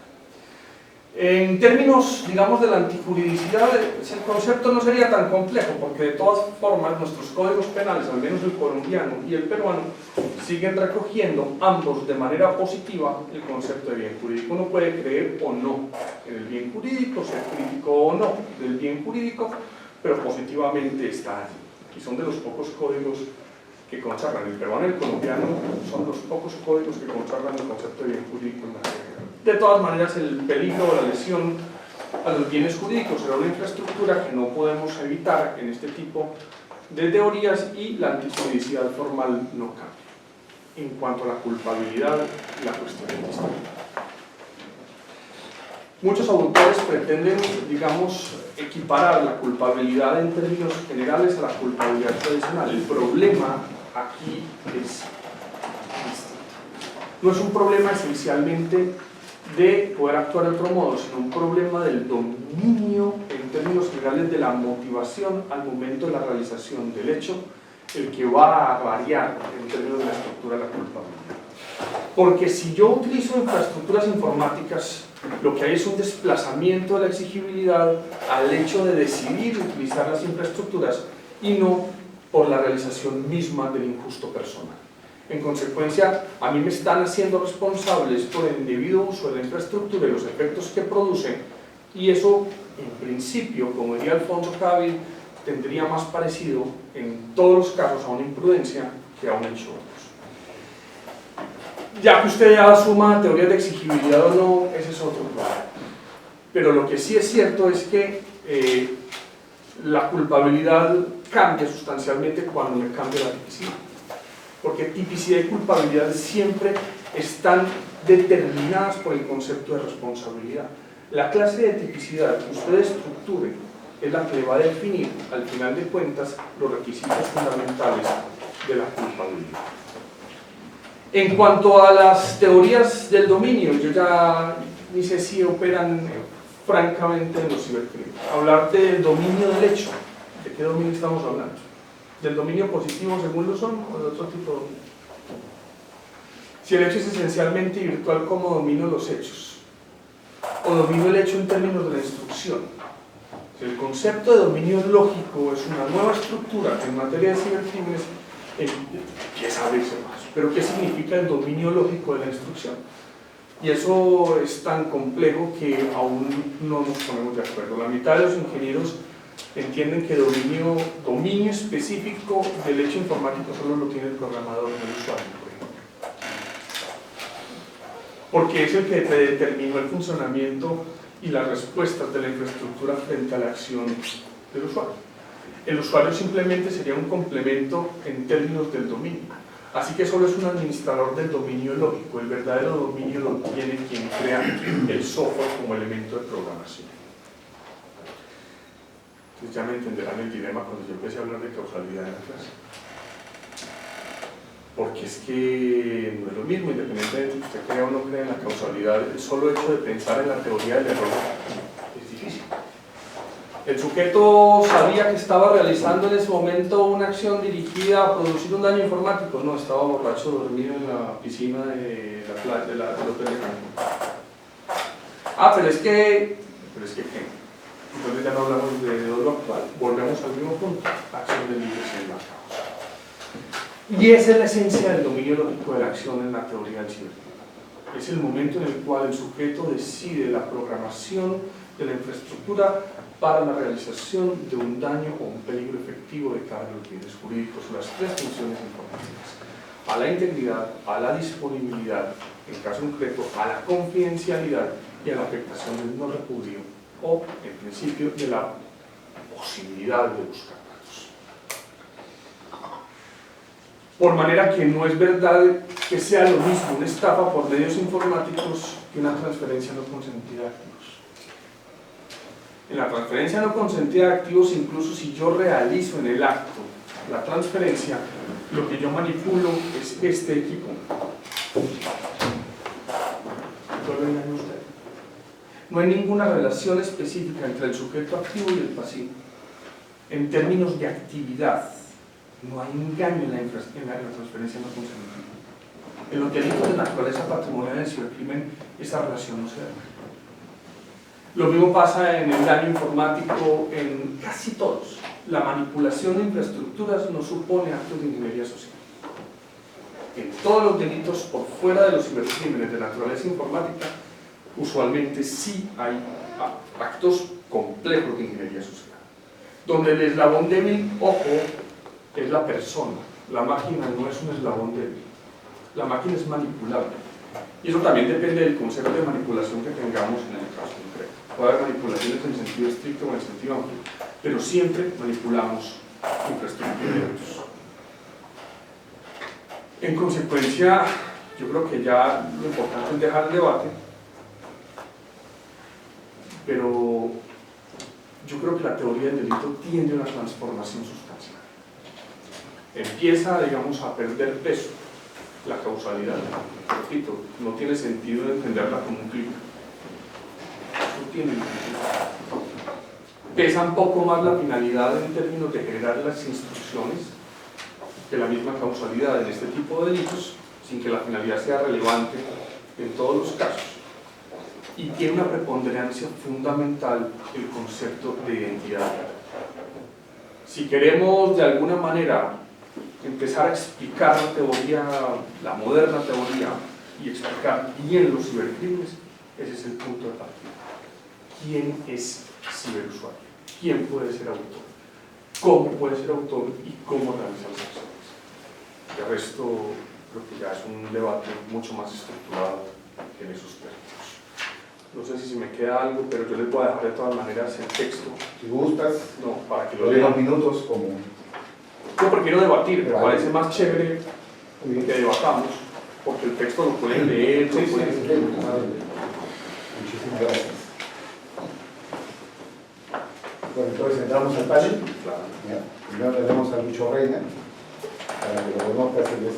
En términos, digamos, de la antijuridicidad, el concepto no sería tan complejo, porque de todas formas nuestros códigos penales, al menos el colombiano y el peruano, siguen recogiendo ambos de manera positiva el concepto de bien jurídico. Uno puede creer o no en el bien jurídico, ser crítico o no del bien jurídico, pero positivamente está allí. Y son de los pocos códigos que consagran. El peruano y el colombiano son los pocos códigos que consagran el concepto de bien jurídico en materia. De todas maneras, el peligro o la lesión a los bienes jurídicos será una infraestructura que no podemos evitar en este tipo de teorías, y la antijuridicidad formal no cambia. En cuanto a la culpabilidad, la cuestión es distinta. Muchos autores pretenden, digamos, equiparar la culpabilidad en términos generales a la culpabilidad tradicional. El problema aquí es distinto. No es un problema esencialmente de poder actuar de otro modo, sino un problema del dominio en términos generales de la motivación al momento de la realización del hecho, el que va a variar en términos de la estructura de la culpabilidad. Porque si yo utilizo infraestructuras informáticas, lo que hay es un desplazamiento de la exigibilidad al hecho de decidir utilizar las infraestructuras y no por la realización misma del injusto personal. En consecuencia, a mí me están haciendo responsables por el indebido uso de la infraestructura y los efectos que produce, y eso, en principio, como diría Alfonso Cabil, tendría más parecido en todos los casos a una imprudencia que a un hecho doloso. Ya que usted asuma teorías de exigibilidad o no, ese es otro problema. Pero lo que sí es cierto es que la culpabilidad cambia sustancialmente cuando le cambia la tipicidad. Porque tipicidad y culpabilidad siempre están determinadas por el concepto de responsabilidad. La clase de tipicidad que usted estructure es la que le va a definir, al final de cuentas, los requisitos fundamentales de la culpabilidad. En cuanto a las teorías del dominio, yo ya ni sé si operan francamente en los cibercrímenes. Hablar del dominio del hecho, ¿de qué dominio estamos hablando? ¿Del dominio positivo según lo son o de otro tipo de dominio? Si el hecho es esencialmente virtual, ¿cómo domino los hechos? ¿O domino el hecho en términos de la instrucción? El concepto de dominio lógico es una nueva estructura que en materia de cibercrímenes empieza a abrirse más. Pero ¿qué significa el dominio lógico de la instrucción? Y eso es tan complejo que aún no nos ponemos de acuerdo. La mitad de los ingenieros entienden que dominio específico del hecho informático solo lo tiene el programador, no el usuario, por ejemplo. Porque es el que determinó el funcionamiento y las respuestas de la infraestructura frente a la acción del usuario. El usuario simplemente sería un complemento en términos del dominio. Así que solo es un administrador del dominio lógico. El verdadero dominio lo tiene quien crea el software como elemento de programación. Entonces ya me entenderán el dilema cuando yo empecé a hablar de causalidad en la clase. Porque es que no es lo mismo, independientemente de que usted crea o no crea en la causalidad, el solo hecho de pensar en la teoría del error es difícil. El sujeto sabía que estaba realizando en ese momento una acción dirigida a producir un daño informático. No, estaba borracho, dormido en la piscina del hotel de Cancún. Ah, pero es que ¿qué? Entonces ya no hablamos de lo actual, volvemos al mismo punto, acción de libres en la causa. Y esa es la esencia del dominio lógico de la acción en la teoría del cibercrimen. Es el momento en el cual el sujeto decide la programación de la infraestructura para la realización de un daño o un peligro efectivo de cara a los bienes jurídicos, las tres funciones informáticas: a la integridad, a la disponibilidad, en caso concreto, a la confidencialidad y a la afectación del no repudio o, en principio, de la posibilidad de buscar datos. Por manera que no es verdad que sea lo mismo una estafa por medios informáticos que una transferencia no consentida de activos. En la transferencia no consentida de activos, incluso si yo realizo en el acto la transferencia, lo que yo manipulo es este equipo. No hay ninguna relación específica entre el sujeto activo y el pasivo. En términos de actividad, no hay engaño en la transferencia no consentida. En los delitos de naturaleza patrimonial del cibercrimen, esa relación no se da. Lo mismo pasa en el daño informático en casi todos. La manipulación de infraestructuras no supone actos de ingeniería social. En todos los delitos por fuera de los cibercrímenes de naturaleza informática, usualmente sí hay actos complejos de ingeniería social. Donde el eslabón débil, ojo, es la persona. La máquina no es un eslabón débil. La máquina es manipulable. Y eso también depende del concepto de manipulación que tengamos en el caso concreto. Puede haber manipulaciones en sentido estricto o en sentido amplio, pero siempre manipulamos infraestructura de datos. En consecuencia, yo creo que ya lo importante es dejar el debate pero yo creo que la teoría del delito tiene una transformación sustancial. Empieza, digamos, a perder peso la causalidad. Repito, no tiene sentido entenderla como un clic. No tiene sentido. Pesa un poco más la finalidad en términos de generar las instrucciones que la misma causalidad en este tipo de delitos, sin que la finalidad sea relevante en todos los casos. Y tiene una preponderancia fundamental el concepto de identidad. Si queremos de alguna manera empezar a explicar la teoría, la moderna teoría, y explicar bien los cibercrímenes, ese es el punto de partida. ¿Quién es ciberusuario? ¿Quién puede ser autor? ¿Cómo puede ser autor y cómo realizar las acciones? El resto creo que ya es un debate mucho más estructurado en esos términos. No sé si me queda algo, pero yo les voy a dejar de todas maneras el texto. Si gustas, No, para que lo doy lean. unos minutos como... Yo prefiero debatir, me Vale. parece más chévere Muy bien. que debatamos, porque el texto lo pueden leer, Sí, lo sí, pueden... sí, sí. Muchísimas gracias. Bueno, entonces entramos al panel. Claro. Ya. Primero tenemos a Lucho Reina, para que lo conozcas, él es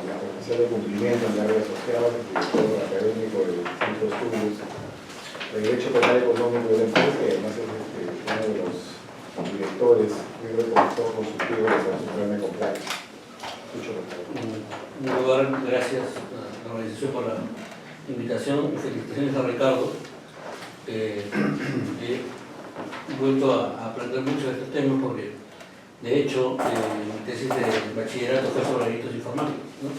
la profesor de cumplimiento en la área social, director académico del Centro de Estudios de Derecho Penal Económico de la empresa, y además es uno de los directores y reconocedor consultivo de la Suprema de Compliance. Lucho, por favor. En primer lugar, gracias a la organización por la invitación y felicitaciones a Ricardo. He vuelto a aprender mucho de estos temas porque, de hecho, mi tesis de bachillerato fue sobre delitos informáticos, ¿no?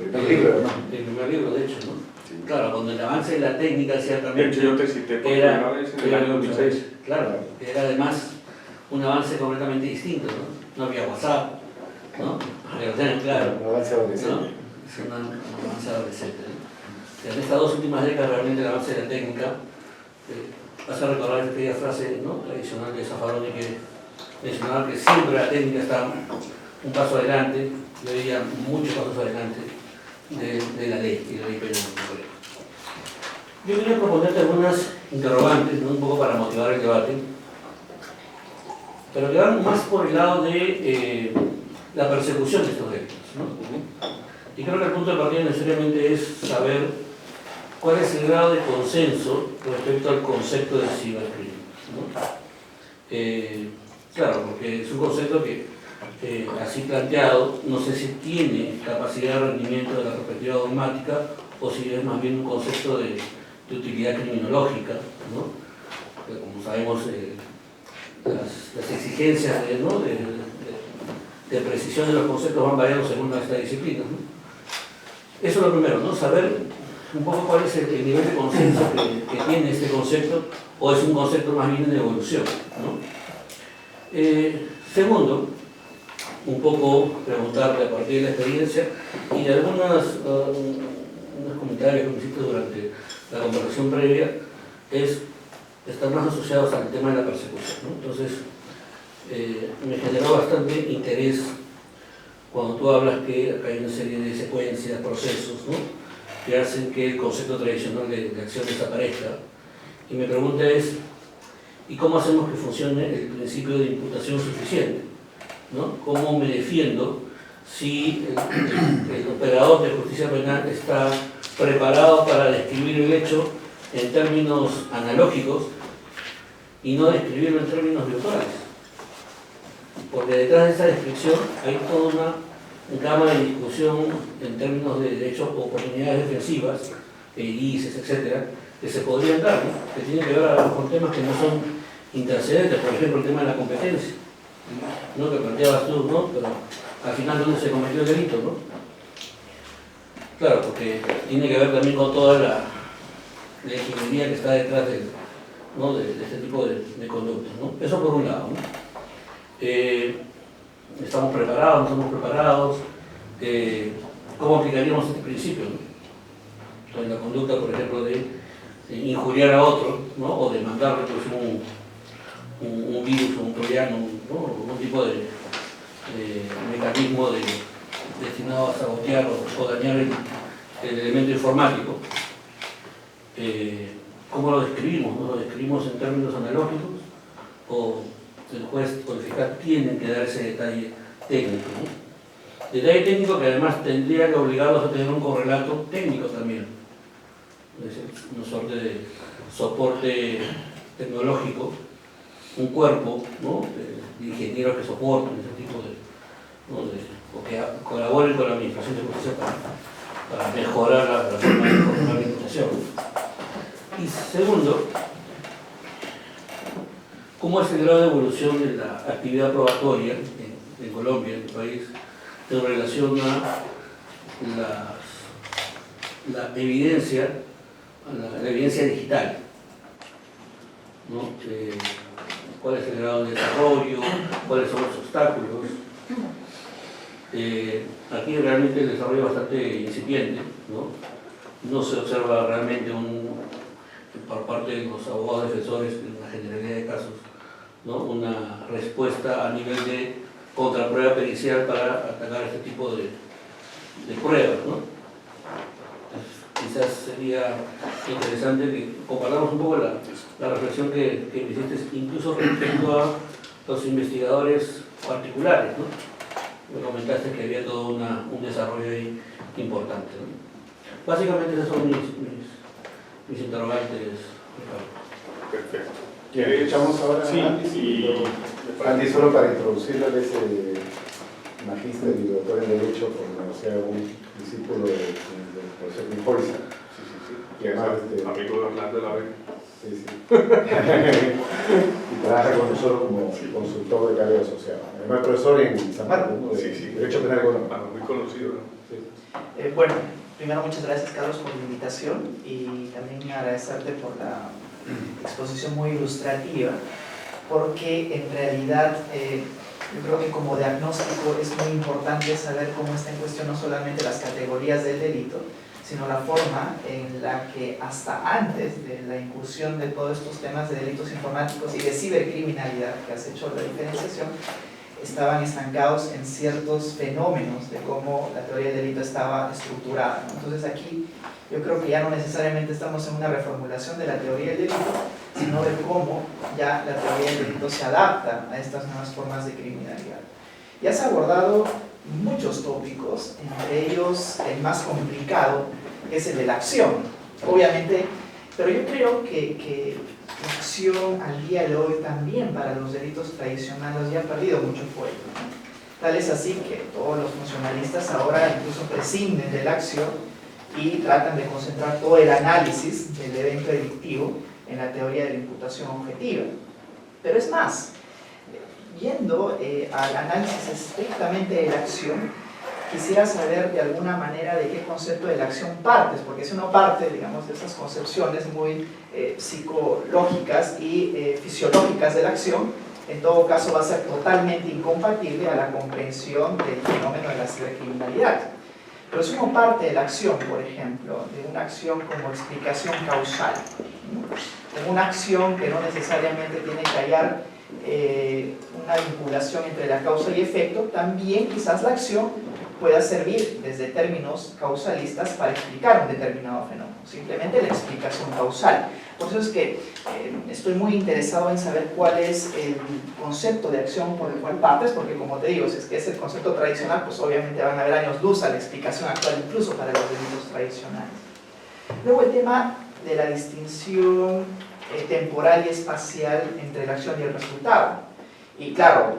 El primer libro, ¿no? El primer libro, de hecho, ¿no? Claro, cuando el avance de la técnica De ciertamente hecho, yo te cité por era, primera vez en el año 2006. claro, era además un avance completamente distinto, ¿no? No había WhatsApp, ¿no? Claro. Un avance adolescente. ¿No? Es un avance adolescente. ¿No? En estas dos últimas décadas realmente el avance de la técnica vas a recordar aquella frase, ¿no?, tradicional de Zaffaroni que mencionaba que siempre la técnica está un paso adelante, yo diría muchos pasos adelante de la ley y la ley penal. Yo quería proponerte algunas interrogantes, ¿no?, un poco para motivar el debate, pero que van más por el lado de la persecución de estos delitos, ¿no? Y creo que el punto de partida necesariamente es saber cuál es el grado de consenso respecto al concepto de cibercrimen, ¿no? Claro, porque es un concepto que, así planteado, no sé si tiene capacidad de rendimiento de la perspectiva dogmática o si es más bien un concepto de utilidad criminológica, ¿no? Porque, como sabemos, las exigencias de precisión de los conceptos van variando según esta disciplina, ¿no? Eso es lo primero, ¿no? Saber un poco cuál es el nivel de consenso que tiene este concepto, o es un concepto más bien de evolución, ¿no? Segundo, un poco preguntarle a partir de la experiencia y de unos comentarios que me hiciste durante la conversación previa, están más asociados al tema de la persecución, ¿no? Entonces, me generó bastante interés cuando tú hablas que acá hay una serie de secuencias, procesos, ¿no?, que hacen que el concepto tradicional de acción desaparezca. Y mi pregunta es, ¿y cómo hacemos que funcione el principio de imputación suficiente? ¿No? ¿Cómo me defiendo si el operador de justicia penal está preparado para describir el hecho en términos analógicos y no describirlo en términos virtuales? Porque detrás de esa descripción hay toda una gama de discusión en términos de derechos o oportunidades defensivas, ICES, etcétera, que se podrían dar, ¿no?, que tienen que ver con temas que no son intercedentes, por ejemplo el tema de la competencia, ¿no?, que planteabas tú, ¿no?, pero al final ¿dónde se cometió el delito?, ¿no? Claro, porque tiene que ver también con toda la ingeniería que está detrás ¿no?, de este tipo de conductas, ¿no? Eso por un lado, ¿no? ¿Estamos preparados? ¿No estamos preparados? ¿Cómo aplicaríamos este principio, ¿no?, en la conducta, por ejemplo, de injuriar a otro, ¿no?, o de mandarle pues, un virus o un troyano, ¿no?, algún tipo de mecanismo destinado a sabotear o dañar el elemento informático? ¿cómo lo describimos? ¿No? ¿Lo describimos en términos analógicos? ¿O el juez o el fiscal tienen que dar ese detalle técnico? ¿No? Detalle técnico que además tendría que obligarlos a tener un correlato técnico también. Es decir, una suerte de soporte tecnológico, un cuerpo, ¿no?, de ingenieros que soporten ese tipo de, ¿no?, o que colaboren con la administración de justicia para mejorar la forma de formar la imputación. Y segundo, ¿cómo es el grado de evolución de la actividad probatoria en Colombia, en el país, en relación a la evidencia digital? ¿No? ¿Cuál es el grado de desarrollo? ¿Cuáles son los obstáculos? Aquí realmente el desarrollo es bastante incipiente, ¿no? No se observa realmente por parte de los abogados defensores en la generalidad de casos, ¿no?, una respuesta a nivel de contraprueba pericial para atacar este tipo de pruebas, ¿no? Quizás sería interesante que compartamos un poco la reflexión que hiciste, incluso respecto a los investigadores particulares, ¿no? Me comentaste que había todo un desarrollo ahí importante, ¿no? Básicamente esos son mis interrogantes, Ricardo. Perfecto. Escuchamos ahora a Sí, Andy, y Andy, solo para introducirle, él es magíster y doctor en Derecho por la Universidad de un discípulo del profesor Nicolza. Y además amigo de Orlando de la Vega. Sí. Y trabaja con nosotros como consultor de carrera asociada. Además, profesor en San Marcos, ¿no?, de Derecho Penal Económico. Muy conocido, ¿no? Sí. Bueno, primero muchas gracias, Carlos, por la invitación y también agradecerte por la exposición muy ilustrativa, porque en realidad yo creo que como diagnóstico es muy importante saber cómo está en cuestión no solamente las categorías del delito, sino la forma en la que hasta antes de la incursión de todos estos temas de delitos informáticos y de cibercriminalidad, que has hecho la diferenciación, estaban estancados en ciertos fenómenos de cómo la teoría del delito estaba estructurada, ¿no? Entonces aquí yo creo que ya no necesariamente estamos en una reformulación de la teoría del delito, sino de cómo ya la teoría del delito se adapta a estas nuevas formas de criminalidad. Ya se ha abordado muchos tópicos, entre ellos el más complicado es el de la acción, obviamente, pero yo creo que la acción al día de hoy también para los delitos tradicionales ya ha perdido mucho fuelle, ¿no? Tal es así que todos los funcionalistas ahora incluso prescinden de la acción y tratan de concentrar todo el análisis del evento delictivo en la teoría de la imputación objetiva. Pero es más, yendo al análisis estrictamente de la acción, quisiera saber de alguna manera de qué concepto de la acción partes, porque si uno parte, digamos, de esas concepciones muy psicológicas y fisiológicas de la acción, en todo caso va a ser totalmente incompatible a la comprensión del fenómeno de la cibercriminalidad. Pero si uno parte de la acción, por ejemplo, de una acción como explicación causal, ¿no?, de una acción que no necesariamente tiene que hallar una vinculación entre la causa y efecto, también quizás la acción pueda servir desde términos causalistas para explicar un determinado fenómeno, simplemente la explicación causal. Por eso es que estoy muy interesado en saber cuál es el concepto de acción por el cual partes, porque como te digo, si es que es el concepto tradicional, pues obviamente van a haber años luz a la explicación actual, incluso para los delitos tradicionales. Luego el tema de la distinción temporal y espacial entre la acción y el resultado. Y claro,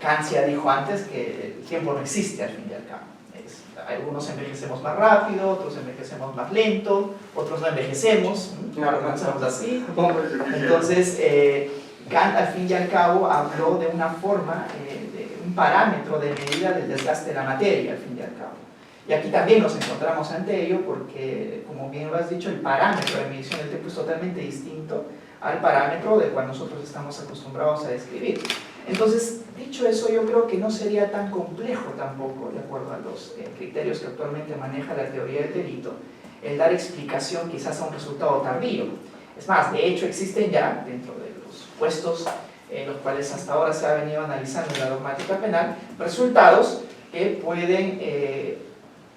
Kant ya dijo antes que el tiempo no existe al fin y al cabo. Algunos envejecemos más rápido, otros envejecemos más lento, otros no envejecemos, claro, no somos así. Entonces, Kant al fin y al cabo habló de una forma, de un parámetro de medida del desgaste de la materia al fin y al cabo. Y aquí también nos encontramos ante ello porque, como bien lo has dicho, el parámetro de medición del tiempo es totalmente distinto al parámetro del cual nosotros estamos acostumbrados a describir. Entonces, dicho eso, yo creo que no sería tan complejo tampoco, de acuerdo a los criterios que actualmente maneja la teoría del delito, el dar explicación quizás a un resultado tardío. Es más, de hecho existen ya, dentro de los puestos en los cuales hasta ahora se ha venido analizando en la dogmática penal, resultados que pueden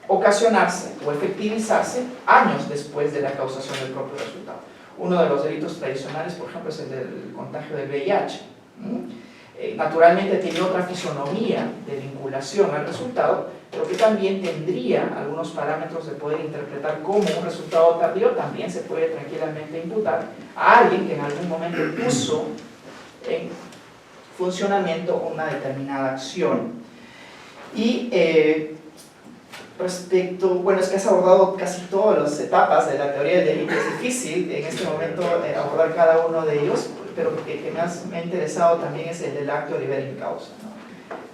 ocasionarse o efectivizarse años después de la causación del propio resultado. Uno de los delitos tradicionales, por ejemplo, es el del contagio del VIH. Naturalmente tiene otra fisonomía de vinculación al resultado, pero que también tendría algunos parámetros de poder interpretar como un resultado tardío. También se puede tranquilamente imputar a alguien que en algún momento puso en funcionamiento una determinada acción. Y respecto, bueno, es que has abordado casi todas las etapas de la teoría del delito. Es difícil en este momento abordar cada uno de ellos, pero que me ha interesado también es el del acto liberi in causa, ¿no?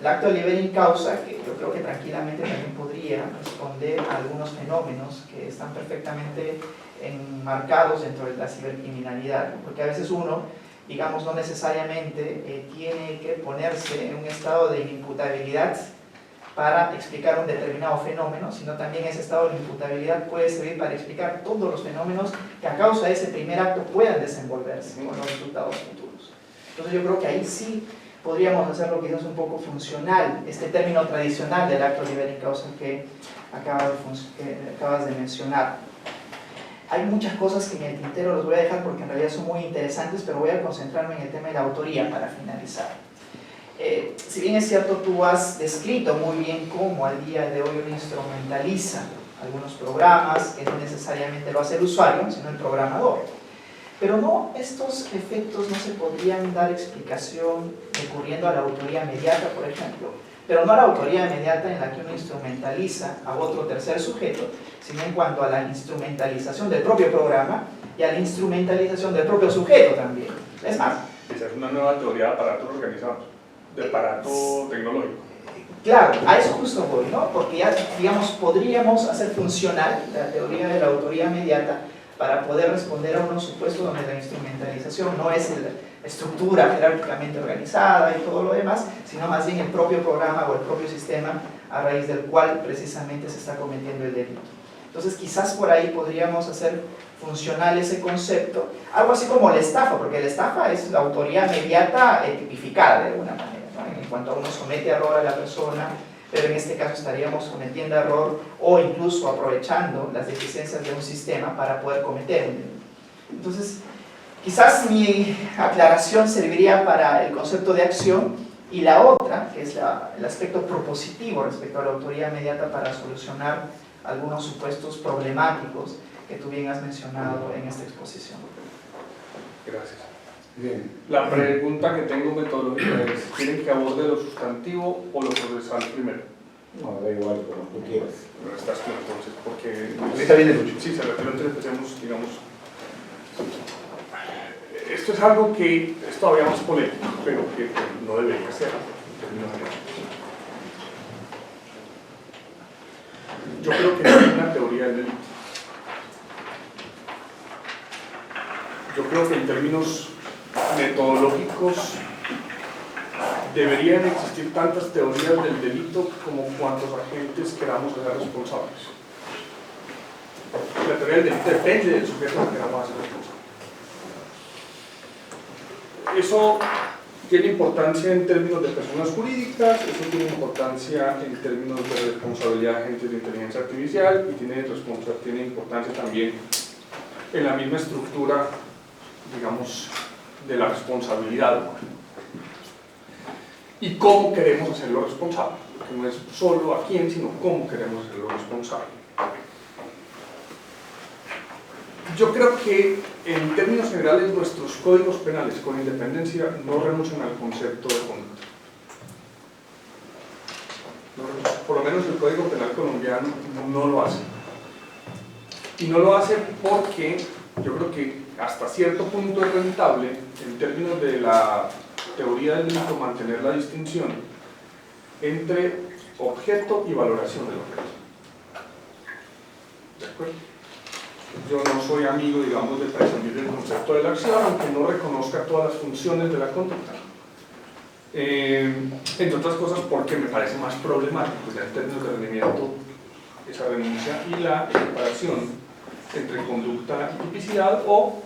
El acto liberi in causa, que yo creo que tranquilamente también podría responder a algunos fenómenos que están perfectamente enmarcados dentro de la cibercriminalidad, ¿no? Porque a veces uno, digamos, no necesariamente tiene que ponerse en un estado de inimputabilidad para explicar un determinado fenómeno, sino también ese estado de imputabilidad puede servir para explicar todos los fenómenos que a causa de ese primer acto puedan desenvolverse con los resultados futuros. Entonces yo creo que ahí sí podríamos hacerlo quizás un poco funcional, este término tradicional del acto liberi in causa que acabas de mencionar. Hay muchas cosas que en el tintero los voy a dejar porque en realidad son muy interesantes, pero voy a concentrarme en el tema de la autoría para finalizar. Si bien es cierto, tú has descrito muy bien cómo al día de hoy uno instrumentaliza algunos programas, que no necesariamente lo hace el usuario, sino el programador. Pero no, estos efectos no se podrían dar explicación recurriendo a la autoría mediata, por ejemplo, pero no a la autoría mediata en la que uno instrumentaliza a otro tercer sujeto, sino en cuanto a la instrumentalización del propio programa y a la instrumentalización del propio sujeto también. Es más, esa es una nueva teoría de aparatos organizados, de aparato tecnológico. Claro, a eso justo voy, ¿no? Porque ya, digamos, podríamos hacer funcional la teoría de la autoría mediata para poder responder a unos supuestos donde la instrumentalización no es la estructura jerárquicamente organizada y todo lo demás, sino más bien el propio programa o el propio sistema a raíz del cual precisamente se está cometiendo el delito. Entonces quizás por ahí podríamos hacer funcional ese concepto, algo así como la estafa, porque la estafa es la autoría mediata tipificada de alguna manera, ¿no? En cuanto a uno somete a error a la persona, pero en este caso estaríamos cometiendo error o incluso aprovechando las deficiencias de un sistema para poder cometer un delito. Entonces, quizás mi aclaración serviría para el concepto de acción y la otra, que es el aspecto propositivo respecto a la autoría mediata para solucionar algunos supuestos problemáticos que tú bien has mencionado en esta exposición. Gracias. Bien. La pregunta que tengo metodológica es, ¿quieren que aborde lo sustantivo o lo procesal primero? No, da igual, como tú quieras. Pero estás tú entonces, porque... Ahorita viene Lucho. Sí, se refiere, entonces empecemos, digamos... Esto es algo que es todavía más polémico, pero que no debería ser. Yo creo que no hay una teoría del delito. Yo creo que en términos metodológicos deberían existir tantas teorías del delito como cuantos agentes queramos ser responsables. La teoría del delito depende del sujeto que queramos hacer responsable. Eso tiene importancia en términos de personas jurídicas, eso tiene importancia en términos de responsabilidad de agentes de inteligencia artificial y tiene importancia también en la misma estructura, digamos, de la responsabilidad humana. ¿Y cómo queremos hacerlo responsable? Porque no es solo a quién, sino cómo queremos hacerlo responsable. Yo creo que en términos generales nuestros códigos penales con independencia no renuncian al concepto de conducta. Por lo menos el Código Penal colombiano no lo hace. Y no lo hace porque yo creo que hasta cierto punto es rentable en términos de la teoría del delito mantener la distinción entre objeto y valoración del objeto. ¿De acuerdo? Yo no soy amigo, digamos, de prescindir del concepto de la acción, aunque no reconozca todas las funciones de la conducta. Entre otras cosas porque me parece más problemático ya en términos de rendimiento esa renuncia y la separación entre conducta y tipicidad, o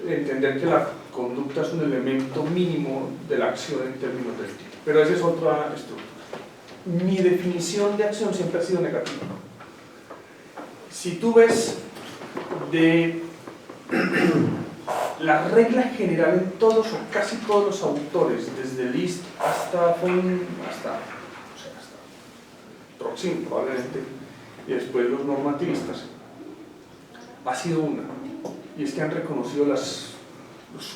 entender que la conducta es un elemento mínimo de la acción en términos del tipo. Pero esa es otra estructura. Mi definición de acción siempre ha sido negativa. Si tú ves de la regla general en todos o casi todos los autores, desde List hasta Trotzin probablemente, y después los normativistas, ha sido una, y es que han reconocido los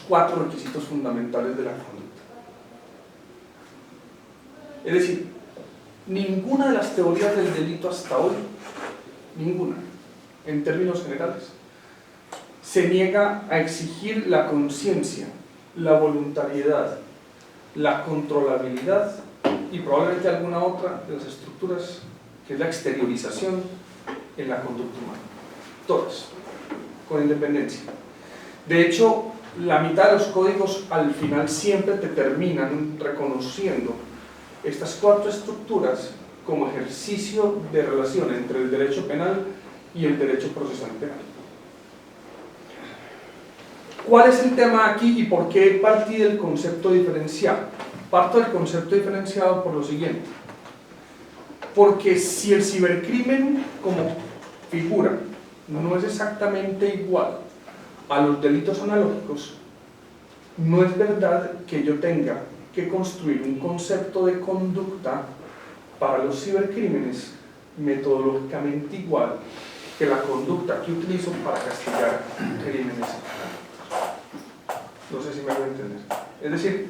4 requisitos fundamentales de la conducta. Es decir, ninguna de las teorías del delito hasta hoy, ninguna, en términos generales, se niega a exigir la conciencia, la voluntariedad, la controlabilidad y probablemente alguna otra de las estructuras, que es la exteriorización en la conducta humana. Todas, con independencia. De hecho, la mitad de los códigos al final siempre te terminan reconociendo estas 4 estructuras como ejercicio de relación entre el derecho penal y el derecho procesal penal. ¿Cuál es el tema aquí y por qué partí del concepto diferenciado? Parto del concepto diferenciado por lo siguiente. Porque si el cibercrimen como figura no es exactamente igual a los delitos analógicos, no es verdad que yo tenga que construir un concepto de conducta para los cibercrímenes metodológicamente igual que la conducta que utilizo para castigar crímenes. No sé si me voy a entender. Es decir,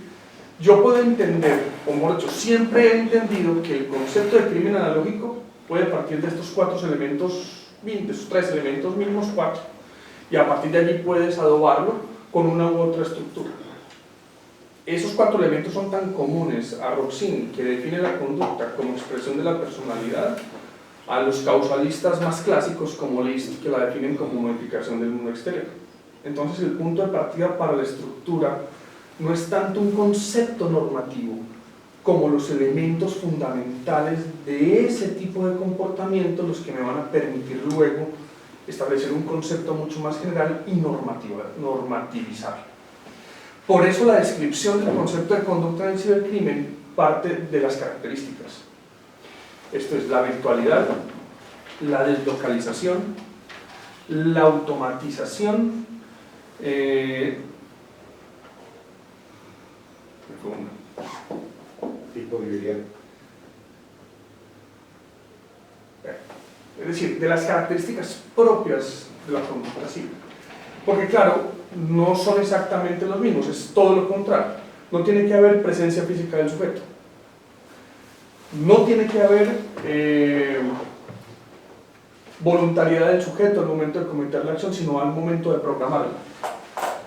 yo puedo entender, o mejor dicho, siempre he entendido que el concepto de crimen analógico puede partir de estos 4 elementos, de estos 3 elementos mínimos, 4, y a partir de allí puedes adobarlo con una u otra estructura. Esos 4 elementos son tan comunes a Roxin, que define la conducta como expresión de la personalidad, a los causalistas más clásicos como List, que la definen como modificación del mundo exterior. Entonces el punto de partida para la estructura no es tanto un concepto normativo como los elementos fundamentales de ese tipo de comportamiento los que me van a permitir luego establecer un concepto mucho más general y normativizar. Por eso la descripción del concepto de conducta del cibercrimen parte de las características. Esto es la virtualidad, la deslocalización, la automatización, disponibilidad. Es decir, de las características propias de la conducta ciber. Porque claro, no son exactamente los mismos, es todo lo contrario. No tiene que haber presencia física del sujeto. No tiene que haber voluntariedad del sujeto al momento de cometer la acción, sino al momento de programarla.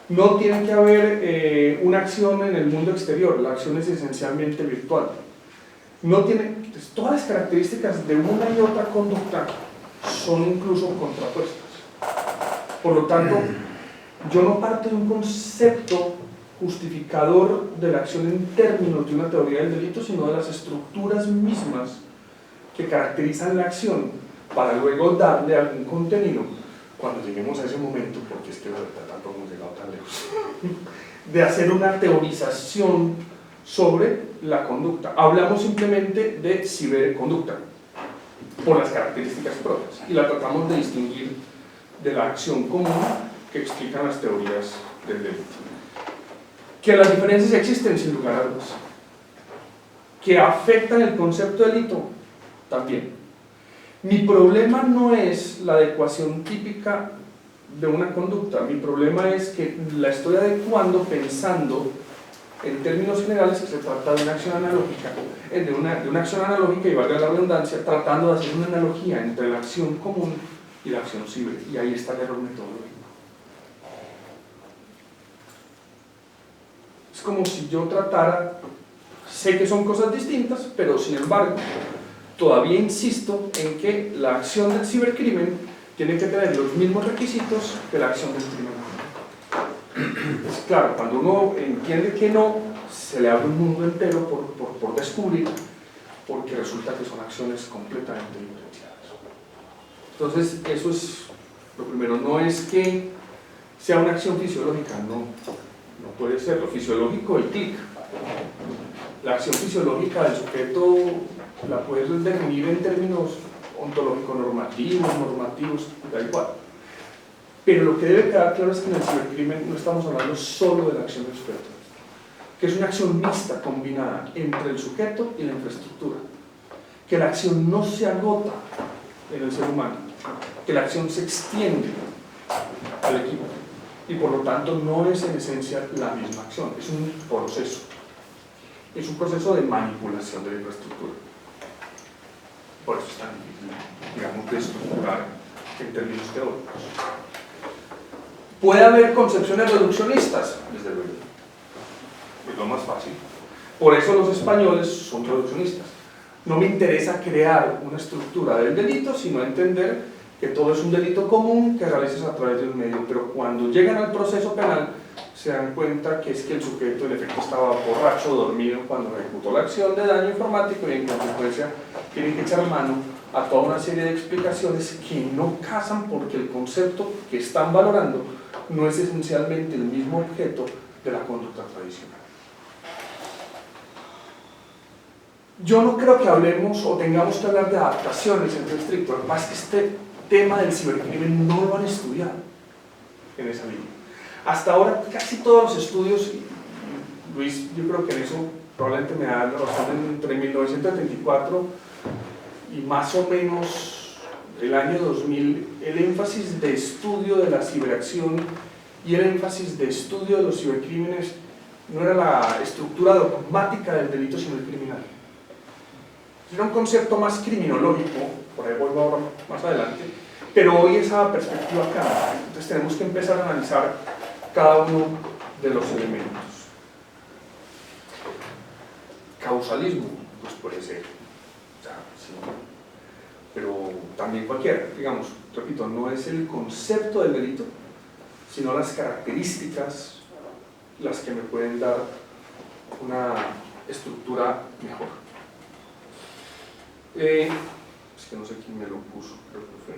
No tiene que haber una acción en el mundo exterior, la acción es esencialmente virtual. No tiene, todas las características de una y otra conducta son incluso contrapuestas. Por lo tanto, yo no parto de un concepto justificador de la acción en términos de una teoría del delito, sino de las estructuras mismas que caracterizan la acción para luego darle algún contenido cuando lleguemos a ese momento, porque es que la verdad tampoco hemos llegado tan lejos, de hacer una teorización sobre la conducta. Hablamos simplemente de ciberconducta por las características propias y la tratamos de distinguir de la acción común que explican las teorías del delito. Que las diferencias existen sin lugar a dudas. Que afectan el concepto de delito también. Mi problema no es la adecuación típica de una conducta, mi problema es que la estoy adecuando pensando en términos generales que se trata de una acción analógica, de una acción analógica, y valga la redundancia, tratando de hacer una analogía entre la acción común y la acción ciber, y ahí está el error metodológico. Es como si yo tratara, sé que son cosas distintas, pero sin embargo, todavía insisto en que la acción del cibercrimen tiene que tener los mismos requisitos que la acción del crimen. Pues claro, cuando uno entiende que no, se le abre un mundo entero por descubrir, porque resulta que son acciones completamente diferenciadas. Entonces, eso es lo primero. No es que sea una acción fisiológica, no puede ser. Lo fisiológico, el clic. La acción fisiológica del sujeto la puedes definir en términos ontológico-normativos, da igual. Pero lo que debe quedar claro es que en el cibercrimen no estamos hablando solo de la acción experta, que es una acción mixta combinada entre el sujeto y la infraestructura, que la acción no se agota en el ser humano, que la acción se extiende al equipo y por lo tanto no es en esencia la misma acción, es un proceso de manipulación de la infraestructura. Por eso es tan difícil, digamos, de estructurar en términos teóricos. ¿Puede haber concepciones reduccionistas? Desde luego. Es lo más fácil. Por eso los españoles son reduccionistas. No me interesa crear una estructura del delito, sino entender que todo es un delito común que realizas a través de un medio. Pero cuando llegan al proceso penal, se dan cuenta que es que el sujeto en efecto estaba borracho, dormido cuando ejecutó la acción de daño informático y en consecuencia tienen que echar mano a toda una serie de explicaciones que no casan porque el concepto que están valorando no es esencialmente el mismo objeto de la conducta tradicional. Yo no creo que hablemos o tengamos que hablar de adaptación en el sentido estricto, lo que pasa es que este tema del cibercrimen no lo han estudiado en esa línea. Hasta ahora casi todos los estudios, y Luis, yo creo que en eso probablemente me da la razón, entre 1974 y más o menos el año 2000, el énfasis de estudio de la ciberacción y el énfasis de estudio de los cibercrímenes no era la estructura dogmática del delito, sino el criminal. Era un concepto más criminológico, por ahí vuelvo ahora más adelante, pero hoy esa perspectiva cambia. Entonces tenemos que empezar a analizar cada uno de los elementos. Causalismo, pues puede ser, o sea, sí, pero también cualquiera, digamos, repito, no es el concepto del delito, sino las características las que me pueden dar una estructura mejor. Es que no sé quién me lo puso, creo que fue.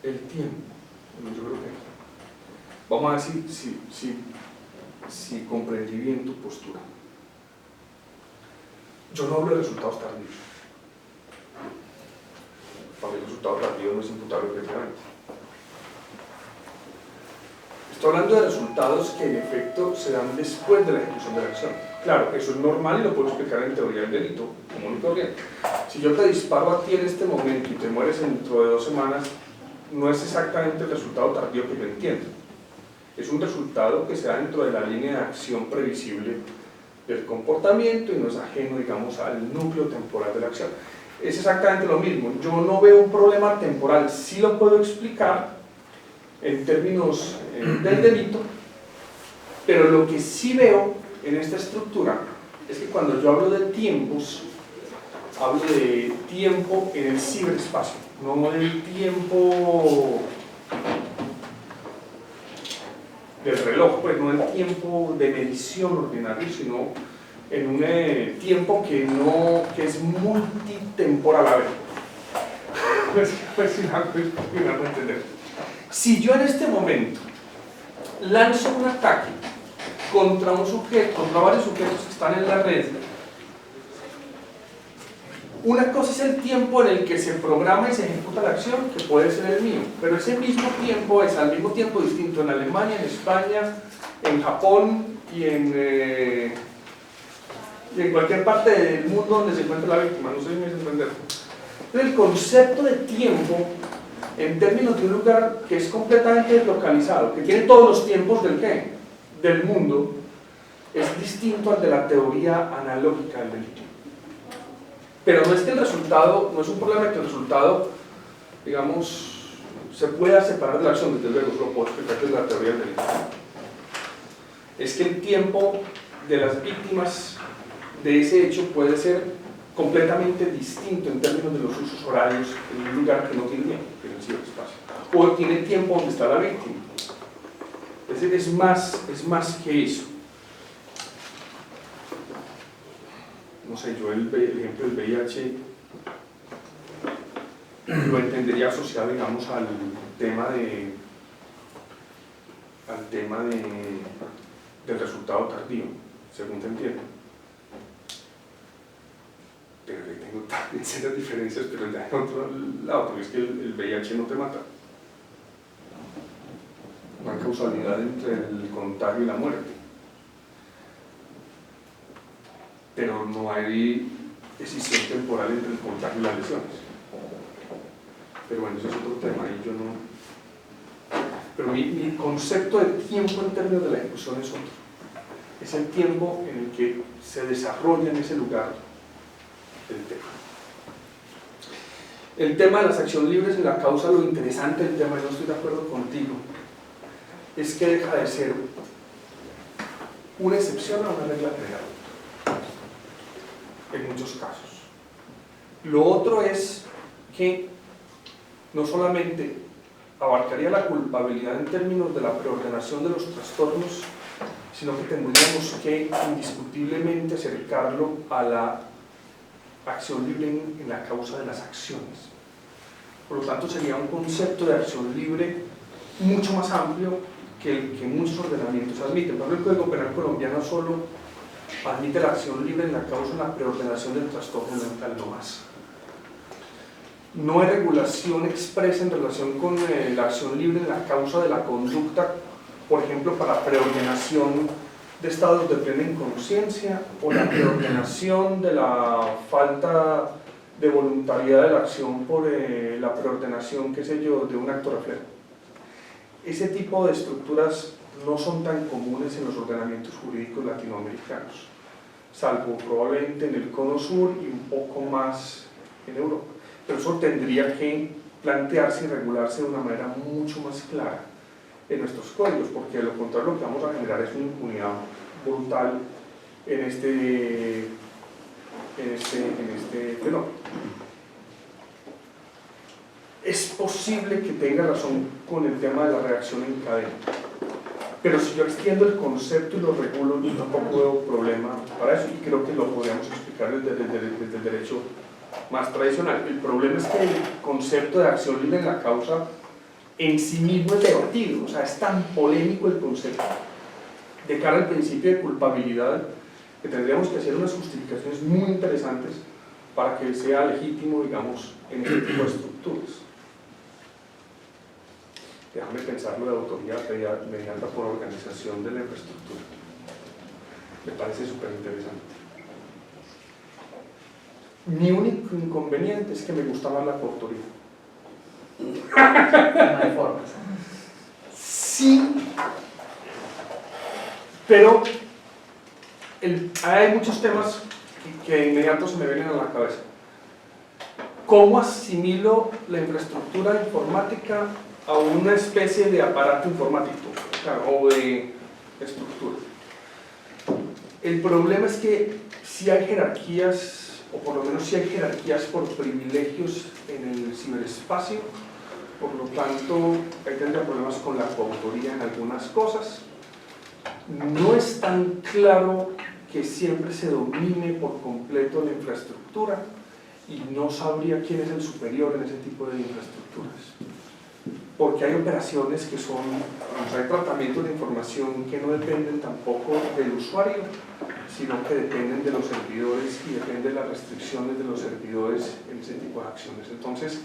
El tiempo, yo creo que vamos a ver si comprendí bien tu postura. Yo no hablo de resultados tardíos. Para mí el resultado tardío no es imputable objetivamente. Estoy hablando de resultados que en efecto se dan después de la ejecución de la acción. Claro, eso es normal y lo puedo explicar en teoría del delito, común y corriente. Si yo te disparo a ti en este momento y te mueres dentro de 2 semanas, no es exactamente el resultado tardío que yo entiendo. Es un resultado que se da dentro de la línea de acción previsible del comportamiento y no es ajeno, digamos, al núcleo temporal de la acción. Es exactamente lo mismo. Yo no veo un problema temporal, sí lo puedo explicar en términos del delito, pero lo que sí veo en esta estructura es que cuando yo hablo de tiempos, hablo de tiempo en el ciberespacio, no del tiempo del reloj, pues no el tiempo de medición ordinario, sino en un tiempo que es multitemporal. A ver, pues si me hago entender. Si yo en este momento lanzo un ataque contra un sujeto, contra varios sujetos que están en la red, una cosa es el tiempo en el que se programa y se ejecuta la acción, que puede ser el mío, pero ese mismo tiempo es al mismo tiempo distinto en Alemania, en España, en Japón y en cualquier parte del mundo donde se encuentre la víctima. No sé si me hice entender. El concepto de tiempo, en términos de un lugar que es completamente deslocalizado, que tiene todos los tiempos del mundo, es distinto al de la teoría analógica del delito. Pero no es que el resultado, no es un problema que el resultado, digamos, se pueda separar de la acción, desde luego, eso lo puedo explicar desde la teoría del delito. Es que el tiempo de las víctimas de ese hecho puede ser completamente distinto en términos de los usos horarios en un lugar que no tiene tiempo, que es el ciberespacio, o tiene tiempo donde está la víctima. Es decir, es más que eso. No sé, yo el ejemplo del VIH lo entendería asociado, digamos, al tema del resultado tardío, según te entiendo. Pero le tengo pensé las diferencias, pero ya en otro lado, porque es que el VIH no te mata. No hay causalidad entre el contagio y la muerte. Pero no hay decisión temporal entre el contagio y las lesiones. Pero bueno, ese es otro tema y yo no... Pero mi concepto de tiempo en términos de la ejecución es otro. Es el tiempo en el que se desarrolla en ese lugar el tema. El tema de las acciones libres en la causa, lo interesante del tema, y no estoy de acuerdo contigo, es que deja de ser una excepción a una regla general, en muchos casos. Lo otro es que no solamente abarcaría la culpabilidad en términos de la preordenación de los trastornos, sino que tendríamos que indiscutiblemente acercarlo a la acción libre en la causa de las acciones. Por lo tanto, sería un concepto de acción libre mucho más amplio que el que muchos ordenamientos admiten. Por ejemplo, el Código Penal colombiano solo admite la acción libre en la causa en la preordenación del trastorno mental, no más. No hay regulación expresa en relación con la acción libre en la causa de la conducta, por ejemplo, para preordenación de estados de plena inconsciencia o la preordenación de la falta de voluntariedad de la acción por la preordenación, qué sé yo, de un acto reflejo. Ese tipo de estructuras no son tan comunes en los ordenamientos jurídicos latinoamericanos, salvo probablemente en el Cono Sur y un poco más en Europa. Pero eso tendría que plantearse y regularse de una manera mucho más clara en nuestros códigos, porque de lo contrario lo que vamos a generar es una impunidad brutal en este fenómeno. Es posible que tenga razón con el tema de la reacción en cadena, pero si yo extiendo el concepto y lo regulo, yo tampoco veo problema para eso, y creo que lo podríamos explicar desde el derecho más tradicional. El problema es que el concepto de acción libre en la causa en sí mismo es debatido, o sea, es tan polémico el concepto de cara al principio de culpabilidad que tendríamos que hacer unas justificaciones muy interesantes para que sea legítimo, digamos, en este tipo de estructuras. Déjame pensarlo de autoridad mediante por organización de la infraestructura. Me parece súper interesante. Mi único inconveniente es que me gusta más la coautoría. No hay formas. Sí, pero hay muchos temas que de inmediato se me vienen a la cabeza. ¿Cómo asimilo la infraestructura informática a una especie de aparato informático o de estructura? El problema es que si hay jerarquías, o por lo menos si hay jerarquías por privilegios en el ciberespacio, por lo tanto ahí tendría problemas con la coautoría en algunas cosas. No es tan claro que siempre se domine por completo la infraestructura y no sabría quién es el superior en ese tipo de infraestructuras, porque hay operaciones que son, hay tratamientos de información que no dependen tampoco del usuario, sino que dependen de los servidores y dependen de las restricciones de los servidores en ese tipo de acciones. Entonces,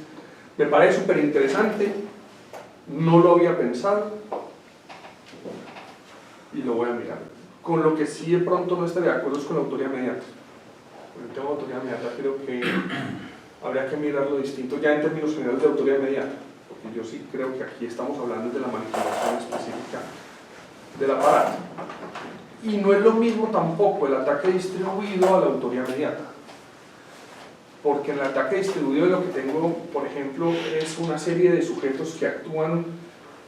me parece súper interesante, no lo había pensado y lo voy a mirar. Con lo que sí de pronto no estaría de acuerdo es con la autoría inmediata. Con el tema de autoría inmediata creo que habría que mirarlo distinto ya en términos generales de autoría inmediata, porque yo sí creo que aquí estamos hablando de la manipulación específica del aparato. Y no es lo mismo tampoco el ataque distribuido a la autoría inmediata, porque en el ataque distribuido lo que tengo, por ejemplo, es una serie de sujetos que actúan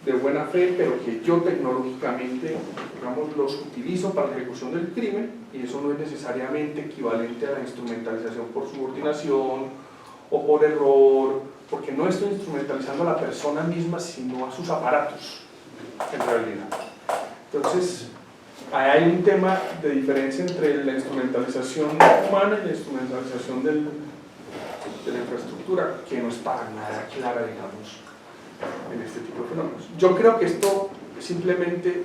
de buena fe, pero que yo tecnológicamente, digamos, los utilizo para la ejecución del crimen, y eso no es necesariamente equivalente a la instrumentalización por subordinación o por error, porque no estoy instrumentalizando a la persona misma, sino a sus aparatos, en realidad. Entonces, ahí hay un tema de diferencia entre la instrumentalización humana y la instrumentalización de la infraestructura, que no es para nada clara, digamos, en este tipo de fenómenos. Yo creo que esto es simplemente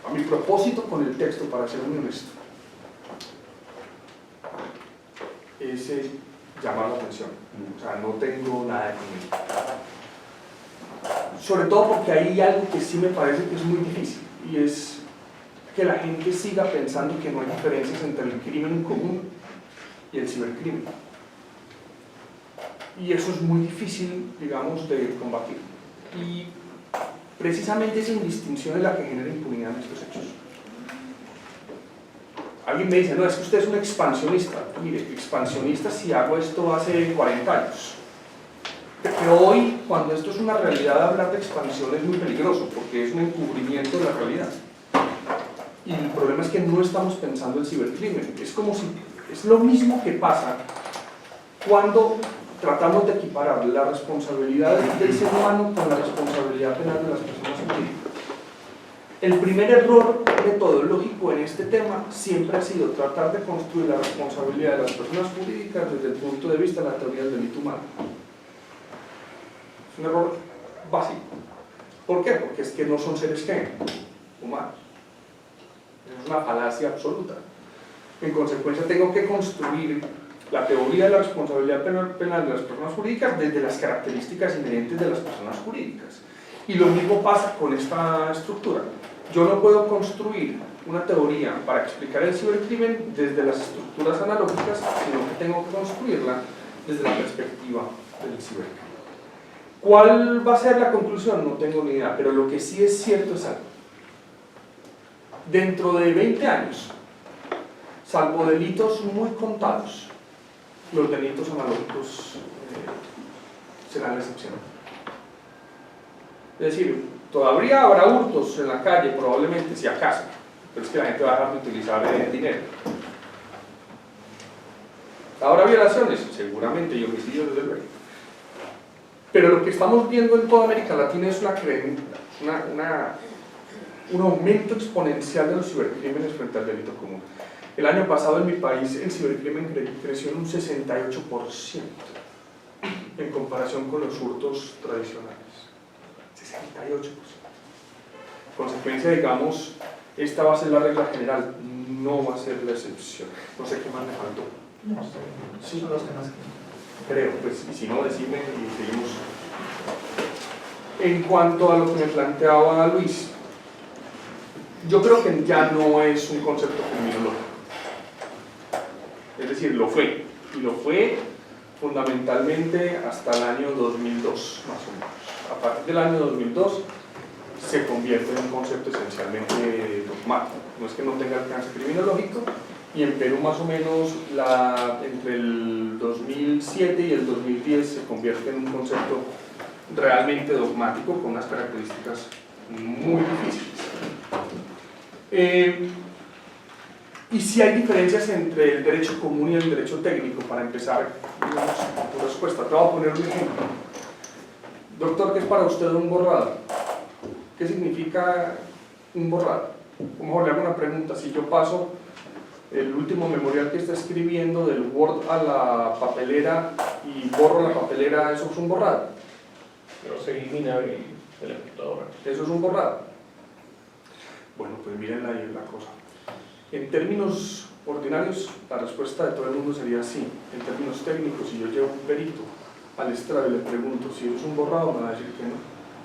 a mi propósito con el texto, para ser muy honesto, es llamar la atención. O sea, no tengo nada de conmigo. Sobre todo porque hay algo que sí me parece que es muy difícil, y es que la gente siga pensando que no hay diferencias entre el crimen común y el cibercrimen. Y eso es muy difícil, digamos, de combatir. Y precisamente esa indistinción es la que genera impunidad en estos hechos. Alguien me dice, no, es que usted es un expansionista. Mire, expansionista si hago esto hace 40 años. Pero hoy, cuando esto es una realidad, hablar de expansión es muy peligroso, porque es un encubrimiento de la realidad. Y el problema es que no estamos pensando en cibercrimen. Es como si, es lo mismo que pasa cuando tratamos de equiparar la responsabilidad del ser humano con la responsabilidad penal de las personas jurídicas. El primer error metodológico en este tema siempre ha sido tratar de construir la responsabilidad de las personas jurídicas desde el punto de vista de la teoría del delito humano. Es un error básico. ¿Por qué? Porque es que no son seres humanos. Es una falacia absoluta. En consecuencia, tengo que construir la teoría de la responsabilidad penal de las personas jurídicas desde las características inherentes de las personas jurídicas. Y lo mismo pasa con esta estructura. Yo no puedo construir una teoría para explicar el cibercrimen desde las estructuras analógicas, sino que tengo que construirla desde la perspectiva del cibercrimen. ¿Cuál va a ser la conclusión? No tengo ni idea, pero lo que sí es cierto es algo. Dentro de 20 años, salvo delitos muy contados, los delitos analógicos serán la excepción. Es decir, todavía habrá hurtos en la calle, probablemente, si acaso, pero es que la gente va a dejar de utilizar dinero. ¿Habrá violaciones? Seguramente, y homicidios desde luego. Pero lo que estamos viendo en toda América Latina es un aumento exponencial de los cibercrímenes frente al delito común. El año pasado en mi país el cibercrimen creció en un 68% en comparación con los hurtos tradicionales. 68%. Consecuencia, digamos, esta va a ser la regla general, no va a ser la excepción. No sé qué más me faltó. No, sí, son los que más creo, pues, y si no, decime y seguimos. En cuanto a lo que me planteaba Luis, yo creo que ya no es un concepto criminológico. Es decir, lo fue, y lo fue fundamentalmente hasta el año 2002, más o menos. A partir del año 2002 se convierte en un concepto esencialmente dogmático. No es que no tenga alcance criminológico, y en Perú más o menos entre el 2007 y el 2010 se convierte en un concepto realmente dogmático con unas características muy difíciles. Y si hay diferencias entre el derecho común y el derecho técnico, para empezar, digamos, tu respuesta. Te voy a poner un ejemplo. Doctor, ¿qué es para usted un borrado? ¿Qué significa un borrado? O mejor le hago una pregunta. Si yo paso el último memorial que está escribiendo del Word a la papelera y borro la papelera, ¿eso es un borrado? Pero se elimina de la computadora. ¿Eso es un borrado? Bueno, pues miren la cosa. En términos ordinarios, la respuesta de todo el mundo sería sí. En términos técnicos, si yo llevo un perito al estrado y le pregunto si eso es un borrado, me va a decir que no.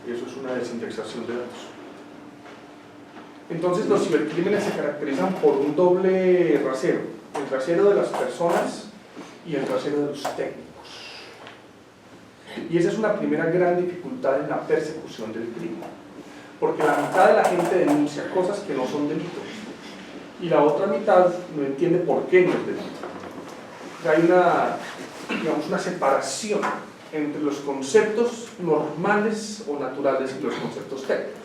Y eso es una desindexación de datos. Entonces, los cibercrímenes se caracterizan por un doble rasero. El rasero de las personas y el rasero de los técnicos. Y esa es una primera gran dificultad en la persecución del crimen. Porque la mitad de la gente denuncia cosas que no son delitos. Y la otra mitad no entiende por qué no es delito. Hay una separación entre los conceptos normales o naturales y los conceptos técnicos.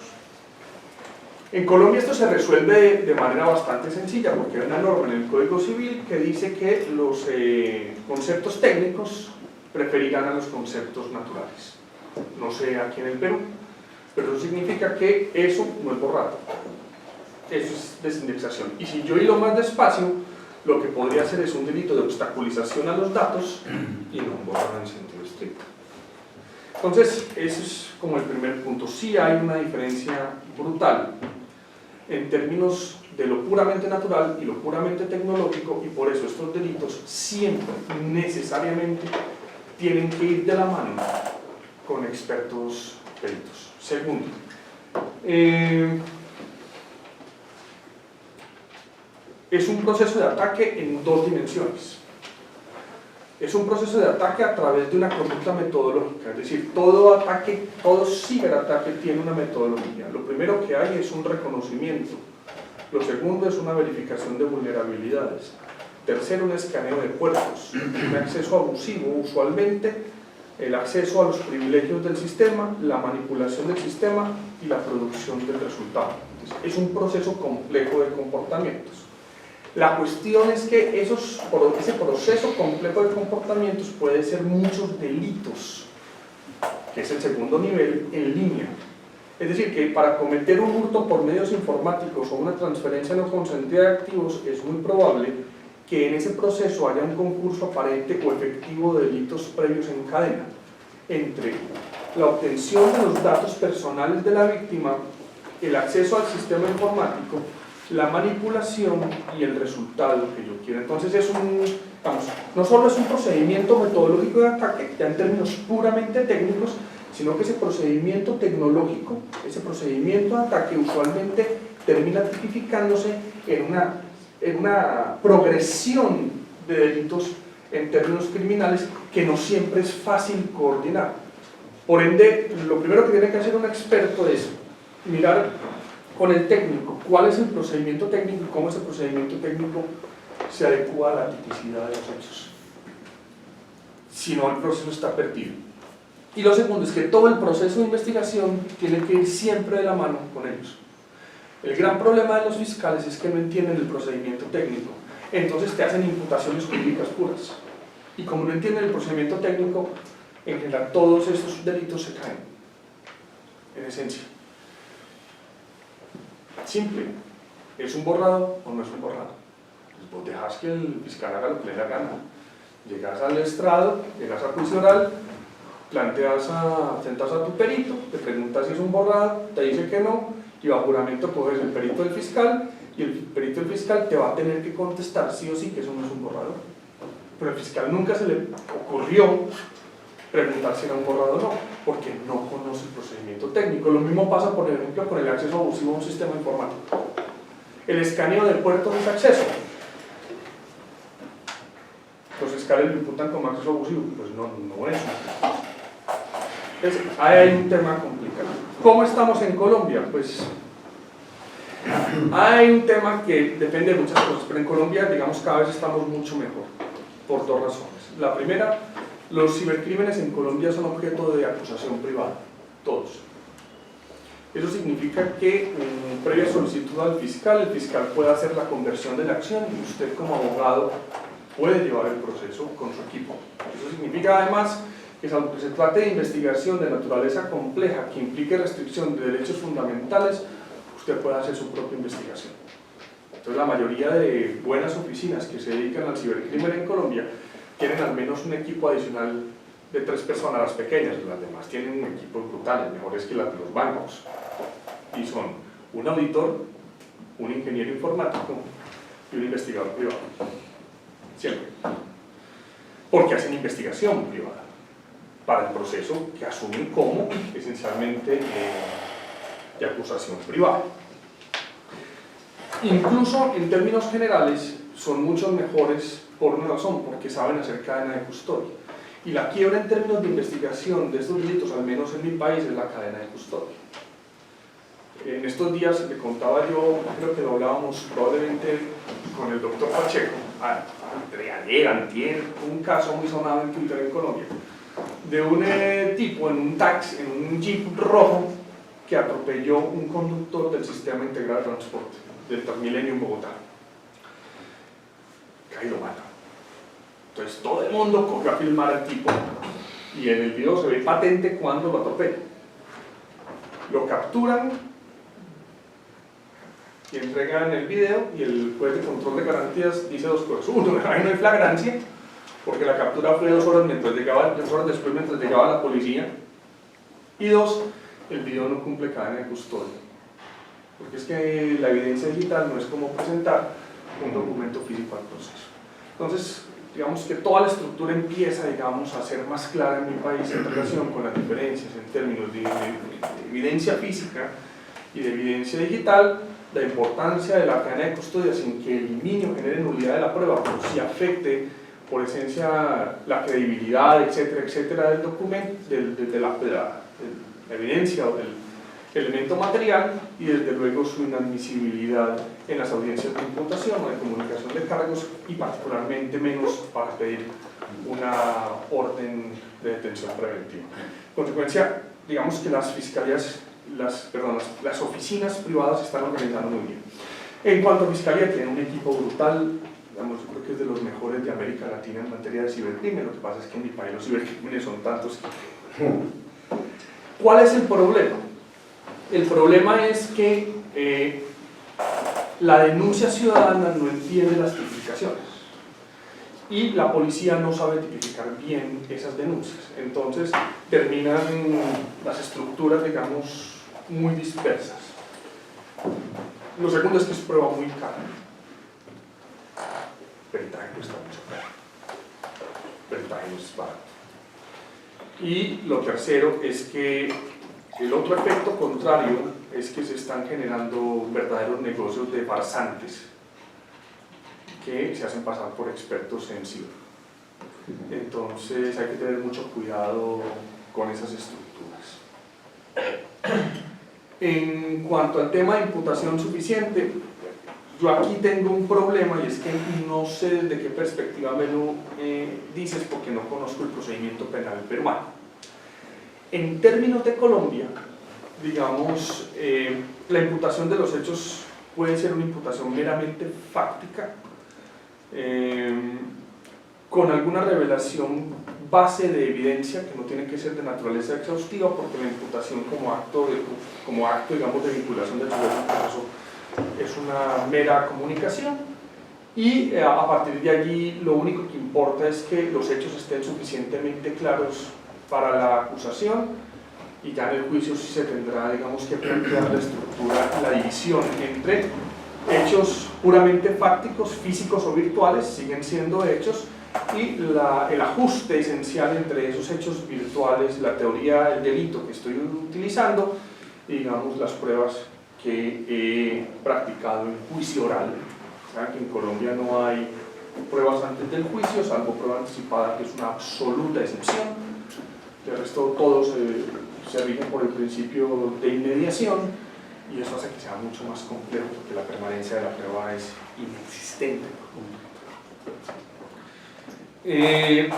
En Colombia esto se resuelve de manera bastante sencilla, porque hay una norma en el Código Civil que dice que los conceptos técnicos preferirán a los conceptos naturales. No sé aquí en el Perú, pero eso significa que eso no es borrado. Eso es desindexación. Y si yo hilo más despacio, lo que podría hacer es un delito de obstaculización a los datos y no un borrado en sentido estricto. Entonces, ese es como el primer punto. Sí hay una diferencia brutal en términos de lo puramente natural y lo puramente tecnológico, y por eso estos delitos siempre, necesariamente, tienen que ir de la mano con expertos peritos. Segundo, es un proceso de ataque en dos dimensiones. Es un proceso de ataque a través de una conducta metodológica, es decir, todo ataque, todo ciberataque tiene una metodología. Lo primero que hay es un reconocimiento, lo segundo es una verificación de vulnerabilidades, tercero un escaneo de puertos, un acceso abusivo, usualmente el acceso a los privilegios del sistema, la manipulación del sistema y la producción del resultado. Entonces, es un proceso complejo de comportamientos. La cuestión es que ese proceso complejo de comportamientos puede ser muchos delitos, que es el segundo nivel, en línea. Es decir, que para cometer un hurto por medios informáticos o una transferencia no consentida de activos es muy probable que en ese proceso haya un concurso aparente o efectivo de delitos previos en cadena entre la obtención de los datos personales de la víctima, el acceso al sistema informático, la manipulación y el resultado que yo quiero. Entonces es no solo es un procedimiento metodológico de ataque, ya en términos puramente técnicos, sino que ese procedimiento tecnológico, ese procedimiento de ataque usualmente termina tipificándose en una progresión de delitos en términos criminales que no siempre es fácil coordinar. Por ende, lo primero que tiene que hacer un experto es mirar con el técnico cuál es el procedimiento técnico y cómo ese procedimiento técnico se adecua a la tipicidad de los hechos. Si no, el proceso está perdido. Y lo segundo es que todo el proceso de investigación tiene que ir siempre de la mano con ellos. El gran problema de los fiscales es que no entienden el procedimiento técnico, entonces te hacen imputaciones jurídicas puras. Y como no entienden el procedimiento técnico, en general todos estos delitos se caen, en esencia. Simple, ¿es un borrado o no es un borrado? Pues vos dejás que el fiscal haga lo que le dé la gana. Llegas al estrado, llegas a juicio oral, sentas a tu perito, te preguntas si es un borrado, te dice que no, y bajo juramento coges el perito del fiscal, y el perito del fiscal te va a tener que contestar sí o sí que eso no es un borrado. Pero al fiscal nunca se le ocurrió preguntar si era un borrado o no, porque no conoce el procedimiento técnico. Lo mismo pasa, por ejemplo, con el acceso abusivo a un sistema informático. El escaneo del puerto es acceso. Los fiscales lo imputan como acceso abusivo, pues no es. Entonces, ahí hay un tema complicado. ¿Cómo estamos en Colombia? Pues hay un tema que depende de muchas cosas, pero en Colombia, digamos, cada vez estamos mucho mejor, por dos razones. La primera, los cibercrímenes en Colombia son objeto de acusación privada, todos. Eso significa que, previa solicitud al fiscal, el fiscal puede hacer la conversión de la acción y usted como abogado puede llevar el proceso con su equipo. Eso significa además que aunque se trate de investigación de naturaleza compleja que implique restricción de derechos fundamentales, usted puede hacer su propia investigación. Entonces la mayoría de buenas oficinas que se dedican al cibercrimen en Colombia tienen al menos un equipo adicional de 3 personas, las pequeñas, las demás tienen equipos brutales, mejores que las de los bancos, y son un auditor, un ingeniero informático y un investigador privado, siempre, porque hacen investigación privada para el proceso que asumen como esencialmente de acusación privada. Incluso en términos generales son mucho mejores por una razón, porque saben hacer cadena de custodia. Y la quiebra en términos de investigación de estos delitos, al menos en mi país, es la cadena de custodia. En estos días le contaba yo, creo que lo hablábamos probablemente con el doctor Pacheco, antier, un caso muy sonado en Twitter en Colombia, de un tipo en un taxi, en un jeep rojo, que atropelló un conductor del Sistema Integrado de Transporte, del Transmilenio en Bogotá. Casi lo mata. Entonces todo el mundo cogió a filmar al tipo y en el video se ve patente cuando lo atropella. Lo capturan y entregan el video y el juez de control de garantías dice 2 cosas. Uno, ahí no hay flagrancia, porque la captura fue 2 horas después mientras llegaba la policía. Y 2, el video no cumple cadena de custodia. porque es que la evidencia digital no es como presentar un documento físico al proceso. Entonces, digamos que toda la estructura empieza, digamos, a ser más clara en mi país en relación con las diferencias en términos de evidencia física y de evidencia digital, la importancia de la cadena de custodia sin que elimine o genere nulidad de la prueba, pero sí afecte por esencia la credibilidad, etcétera, etcétera, del documento, de la evidencia o del elemento material, y desde luego su inadmisibilidad en las audiencias de imputación o de comunicación de cargos, y particularmente menos para pedir una orden de detención preventiva. En consecuencia, digamos que las fiscalías, las oficinas privadas se están organizando muy bien. En cuanto a fiscalía, tienen un equipo brutal, digamos, yo creo que es de los mejores de América Latina en materia de cibercrimen. Lo que pasa es que en mi país los cibercrímenes son tantos. ¿Cuál es el problema? El problema es que la denuncia ciudadana no entiende las tipificaciones y la policía no sabe tipificar bien esas denuncias. Entonces terminan las estructuras, digamos, muy dispersas. Lo segundo es que es prueba muy cara. Peritaje cuesta mucho caro. Peritaje no es barato. Y lo tercero es que el otro efecto contrario es que se están generando verdaderos negocios de farsantes que se hacen pasar por expertos en ciber. Entonces hay que tener mucho cuidado con esas estructuras. En cuanto al tema de imputación suficiente, yo aquí tengo un problema, y es que no sé desde qué perspectiva me lo dices, porque no conozco el procedimiento penal peruano. En términos de Colombia, digamos, la imputación de los hechos puede ser una imputación meramente fáctica, con alguna revelación base de evidencia que no tiene que ser de naturaleza exhaustiva, porque la imputación como acto, digamos, de vinculación del sujeto al proceso es una mera comunicación, y a partir de allí lo único que importa es que los hechos estén suficientemente claros para la acusación, y ya en el juicio sí se tendrá, digamos, que plantear la estructura, la división entre hechos puramente fácticos, físicos o virtuales, siguen siendo hechos, y el ajuste esencial entre esos hechos virtuales, la teoría del delito que estoy utilizando, y digamos las pruebas que he practicado en juicio oral. Saben que en Colombia no hay pruebas antes del juicio, salvo prueba anticipada, que es una absoluta excepción. El resto todos se rigen por el principio de inmediación, y eso hace que sea mucho más complejo, porque la permanencia de la prueba es inexistente.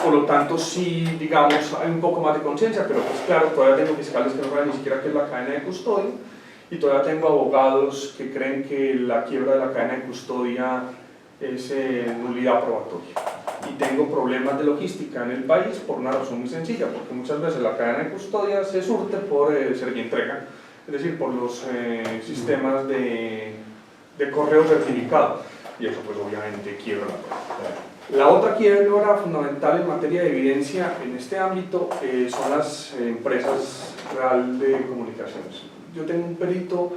Por lo tanto, sí, digamos, hay un poco más de conciencia, pero pues claro, todavía tengo fiscales que no saben ni siquiera qué es la cadena de custodia, y todavía tengo abogados que creen que la quiebra de la cadena de custodia es nulidad probatoria. Y tengo problemas de logística en el país por una razón muy sencilla, porque muchas veces la cadena de custodia se surte por servientrega, es decir, por los sistemas de correo certificado, y eso pues obviamente quiebra la prueba. La otra quiebra fundamental en materia de evidencia en este ámbito son las empresas real de comunicaciones. Yo tengo un perito,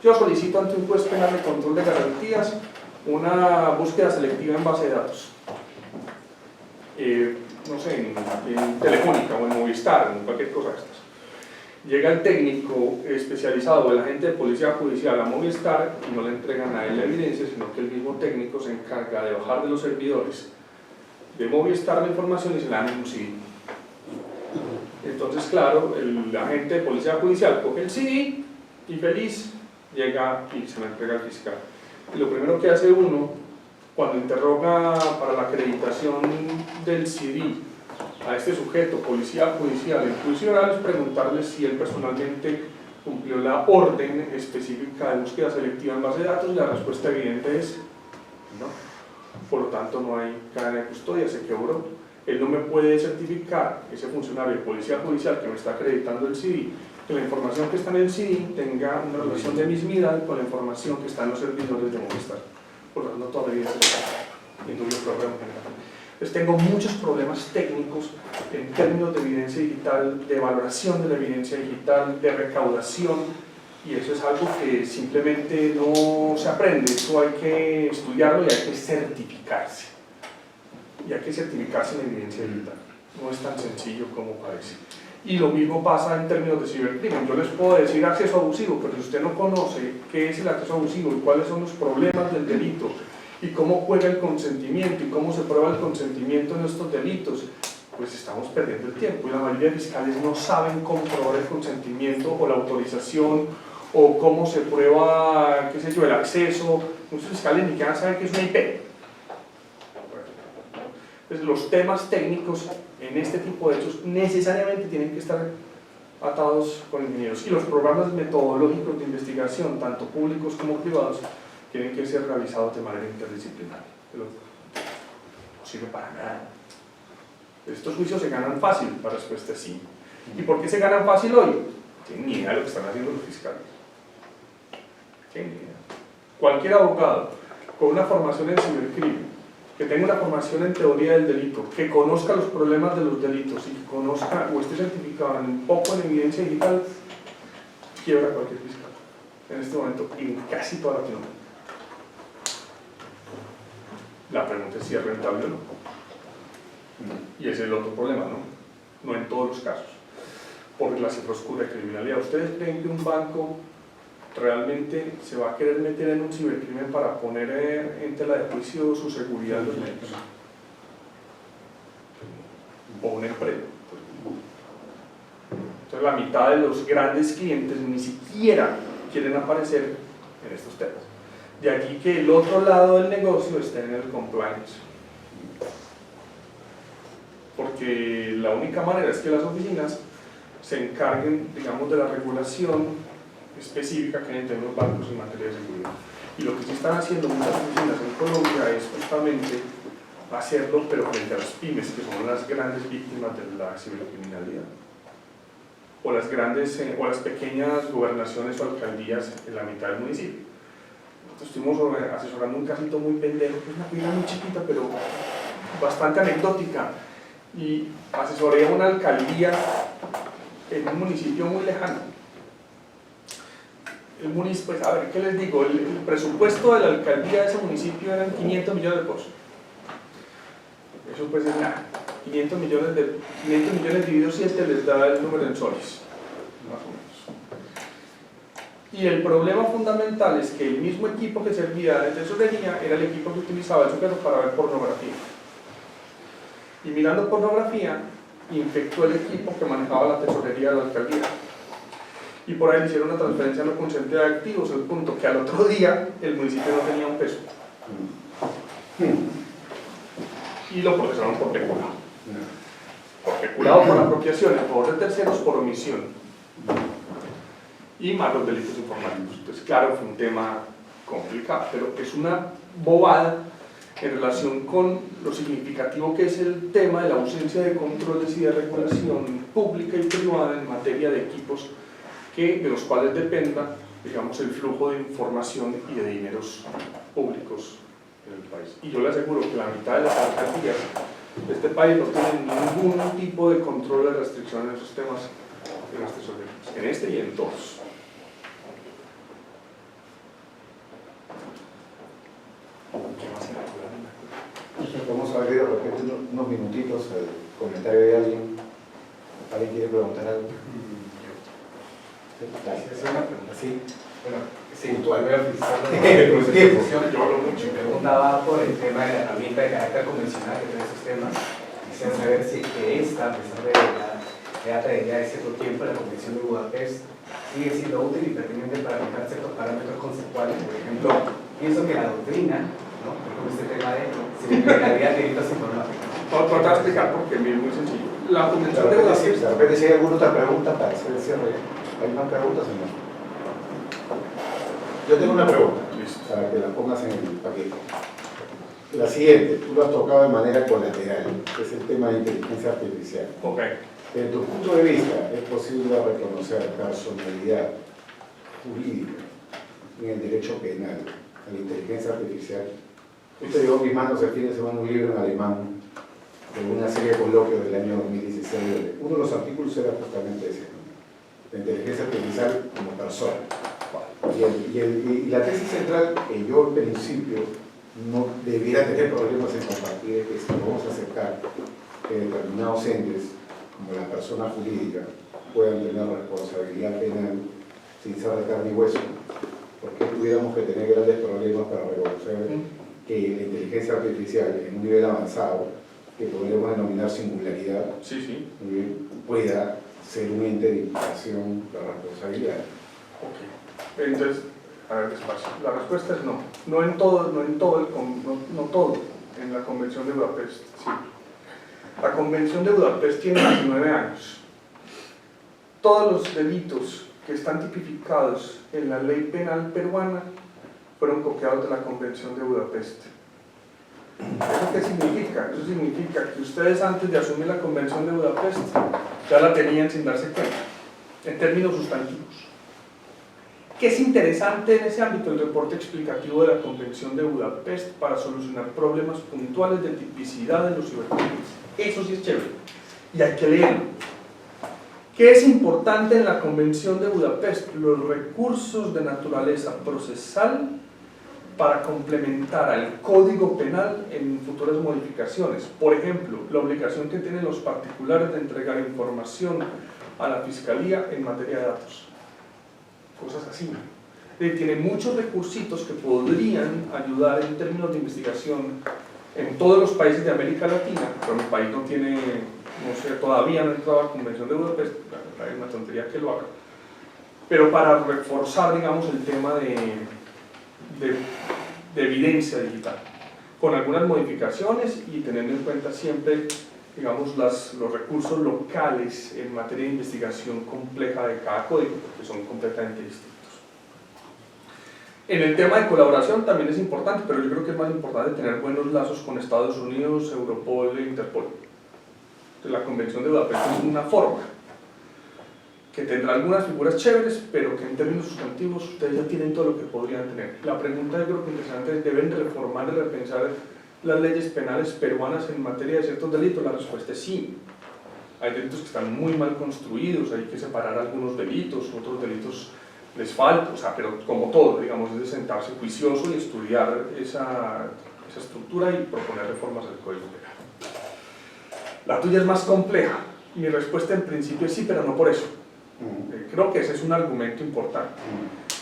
yo solicito ante un juez penal de control de garantías una búsqueda selectiva en base de datos. No sé, en Telefónica o en Movistar, en cualquier cosa de estas. Llega el técnico especializado, el agente de policía judicial a Movistar, y no le entregan a él la evidencia, sino que el mismo técnico se encarga de bajar de los servidores de Movistar la información y se la dan en un CD. Entonces, claro, el agente de policía judicial coge el CD y feliz llega y se lo entrega al fiscal. Y lo primero que hace uno, cuando interroga para la acreditación del CD a este sujeto, policía judicial, en juicio oral, es preguntarle si él personalmente cumplió la orden específica de búsqueda selectiva en base de datos, y la respuesta evidente es no. Por lo tanto, no hay cadena de custodia, se quebró. Él no me puede certificar, ese funcionario de policía judicial que me está acreditando el CD, que la información que está en el CD tenga una relación de mismidad con la información que está en los servidores de Movistar. Por lo tanto, todavía se está en un problema general. Entonces, tengo muchos problemas técnicos en términos de evidencia digital, de valoración de la evidencia digital, de recaudación Y eso es algo que simplemente no se aprende, eso hay que estudiarlo y hay que certificarse. Y hay que certificarse en evidencia digital. No es tan sencillo como parece. Y lo mismo pasa en términos de cibercrimen. Yo les puedo decir acceso abusivo, pero si usted no conoce qué es el acceso abusivo y cuáles son los problemas del delito y cómo juega el consentimiento y cómo se prueba el consentimiento en estos delitos, pues estamos perdiendo el tiempo. Y la mayoría de fiscales no saben cómo probar el consentimiento o la autorización o cómo se prueba, qué sé yo, el acceso. Muchos fiscales ni siquiera saben qué es una IP. Entonces, los temas técnicos en este tipo de hechos necesariamente tienen que estar atados con ingenieros, y los programas metodológicos de investigación, tanto públicos como privados, tienen que ser realizados de manera interdisciplinaria. Pero no sirve para nada. Estos juicios se ganan fácil, la respuesta es sí. ¿Y por qué se ganan fácil hoy? No tienen ni idea de lo que están haciendo los fiscales. No tienen ni idea. Cualquier abogado con una formación en cibercrimen, que tenga una formación en teoría del delito, que conozca los problemas de los delitos y que conozca o esté certificado un poco en evidencia digital, quiebra cualquier fiscal en este momento en casi toda Latinoamérica. La pregunta es si es rentable o no. Y ese es el otro problema, ¿no? No en todos los casos, porque la cifra oscura de criminalidad. ¿Ustedes creen que un banco realmente se va a querer meter en un cibercrimen para poner en tela de juicio su seguridad de los medios? O una empresa. Entonces la mitad de los grandes clientes ni siquiera quieren aparecer en estos temas. De aquí que el otro lado del negocio esté en el compliance. Porque la única manera es que las oficinas se encarguen, digamos, de la regulación específica que hay en los bancos en materia de seguridad. Y lo que sí están haciendo muchas oficinas en Colombia es justamente hacerlo, pero frente a las pymes, que son las grandes víctimas de la cibercriminalidad, o las grandes o las pequeñas gobernaciones o alcaldías en la mitad del municipio. Nosotros estuvimos asesorando un casito muy pendejo, que es una pila muy chiquita, pero bastante anecdótica, y asesoré a una alcaldía en un municipio muy lejano. El municipio, pues a ver, ¿qué les digo? El presupuesto de la alcaldía de ese municipio eran 500 millones de pesos. Eso pues es nada. 500 millones dividido 7 les da el número en soles, más o menos. Y el problema fundamental es que el mismo equipo que servía de tesorería era el equipo que utilizaba el sujeto para ver pornografía. Y mirando pornografía, infectó el equipo que manejaba la tesorería de la alcaldía. Y por ahí le hicieron una transferencia no consentida de activos, al punto que al otro día el municipio no tenía un peso. Y lo procesaron por peculado. Por peculado por apropiación, en favor de terceros por omisión. Y más los delitos informáticos. Entonces, claro, fue un tema complicado, pero es una bobada en relación con lo significativo que es el tema de la ausencia de controles y de regulación pública y privada en materia de equipos de los cuales dependa, digamos, el flujo de información y de dineros públicos en el país. Y yo le aseguro que la mitad de las alcaldías de este país no tienen ningún tipo de control de restricción en esos temas en las tesorerías, en este y en todos. ¿Qué más se me Vamos a abrir de repente unos minutitos al comentario de alguien. ¿Alguien quiere preguntar algo? Es una pregunta. Sí. Bueno, sí, voy a utilizar Con tiempo. Yo hablo mucho. preguntaba por el tema de la herramienta de carácter convencional que tiene estos temas. Quisiera saber si que esta, a pesar de la trayectoria de cierto tiempo, la Convención de Budapest sigue siendo útil y pertinente para fijar ciertos parámetros conceptuales. Por ejemplo, pienso que la doctrina, ¿no? Con este tema de cibercriminalidad de delitos informáticos. Voy a tratar de explicar porque es muy sencillo. La Convención de De Budapest. repente si hay alguna otra pregunta para hacer el cierre. ¿Hay más preguntas, señor? Yo tengo una pregunta, para que la pongas en el paquete. La siguiente, tú lo has tocado de manera colateral, que es el tema de inteligencia artificial. Ok. Desde tu punto de vista, ¿es posible reconocer personalidad jurídica en el derecho penal a la inteligencia artificial? Usted llevó en mis manos el fin de semana un libro en alemán de una serie de coloquios del año 2016. Uno de los artículos era justamente ese, ¿no? La inteligencia artificial como persona. y la tesis central que yo en principio no debiera tener problemas en compartir es que si vamos a aceptar que determinados entes, como la persona jurídica, puedan tener responsabilidad penal sin ser de carne y hueso, ¿por qué tuviéramos que tener grandes problemas para reconocer que la inteligencia artificial en un nivel avanzado, que podríamos denominar singularidad, Sí. pueda ser un ente de implicación de responsabilidad? Ok. Entonces, a ver, despacio. La respuesta es no. No todo. En la Convención de Budapest, sí. La Convención de Budapest tiene 19 años. Todos los delitos que están tipificados en la ley penal peruana fueron copiados de la Convención de Budapest. ¿Eso qué significa? Eso significa que ustedes antes de asumir la Convención de Budapest ya la tenían sin darse cuenta, en términos sustantivos. ¿Qué es interesante en ese ámbito? El reporte explicativo de la Convención de Budapest para solucionar problemas puntuales de tipicidad en los ciberdelitos. Eso sí es chévere, y hay que leerlo. ¿Qué es importante en la Convención de Budapest? Los recursos de naturaleza procesal para complementar al Código Penal en futuras modificaciones. Por ejemplo, la obligación que tienen los particulares de entregar información a la Fiscalía en materia de datos. Cosas así. Tiene muchos recursitos que podrían ayudar en términos de investigación en todos los países de América Latina, pero mi país no tiene, no sé, todavía no ha entrado a la Convención de Budapest, hay una tontería que lo haga, pero para reforzar, digamos, el tema de evidencia digital, con algunas modificaciones y teniendo en cuenta siempre, digamos, los recursos locales en materia de investigación compleja de cada código, porque son completamente distintos. En el tema de colaboración también es importante, pero yo creo que es más importante tener buenos lazos con Estados Unidos, Europol e Interpol. Entonces, la Convención de Budapest es una forma que tendrá algunas figuras chéveres, pero que en términos sustantivos ustedes ya tienen todo lo que podrían tener. La pregunta yo creo que interesante es, ¿deben reformar y repensar las leyes penales peruanas en materia de ciertos delitos? La respuesta es sí. Hay delitos que están muy mal construidos, hay que separar algunos delitos, otros delitos les falta, o sea, pero como todo, digamos, es de sentarse juicioso y estudiar esa estructura y proponer reformas del Código Penal. La tuya es más compleja. Mi respuesta en principio es sí, pero no por eso. Creo que ese es un argumento importante.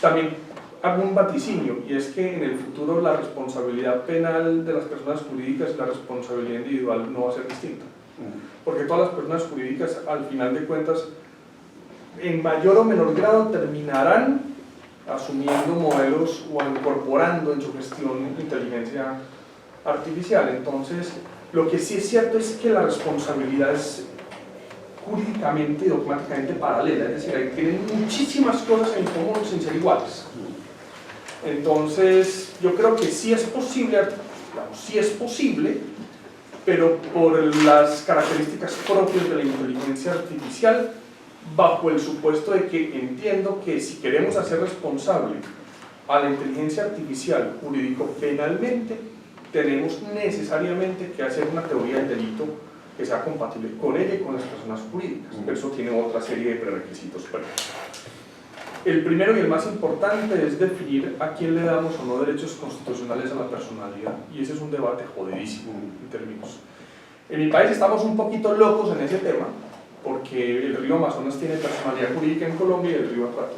También hago un vaticinio, y es que en el futuro la responsabilidad penal de las personas jurídicas y la responsabilidad individual no va a ser distinta. Porque todas las personas jurídicas, al final de cuentas, en mayor o menor grado terminarán asumiendo modelos o incorporando en su gestión inteligencia artificial. Entonces, lo que sí es cierto es que la responsabilidad es jurídicamente y dogmáticamente paralela, es decir, tienen muchísimas cosas en común sin ser iguales. Entonces, yo creo que sí es posible, digamos, sí es posible, pero por las características propias de la inteligencia artificial, bajo el supuesto de que entiendo que si queremos hacer responsable a la inteligencia artificial jurídico-penalmente, tenemos necesariamente que hacer una teoría del delito que sea compatible con ella y con las personas jurídicas. Pero eso tiene otra serie de prerequisitos. El primero y el más importante es definir a quién le damos o no derechos constitucionales a la personalidad, y ese es un debate jodidísimo en términos. En mi país estamos un poquito locos en ese tema, porque el río Amazonas tiene personalidad jurídica en Colombia y el río Atrato.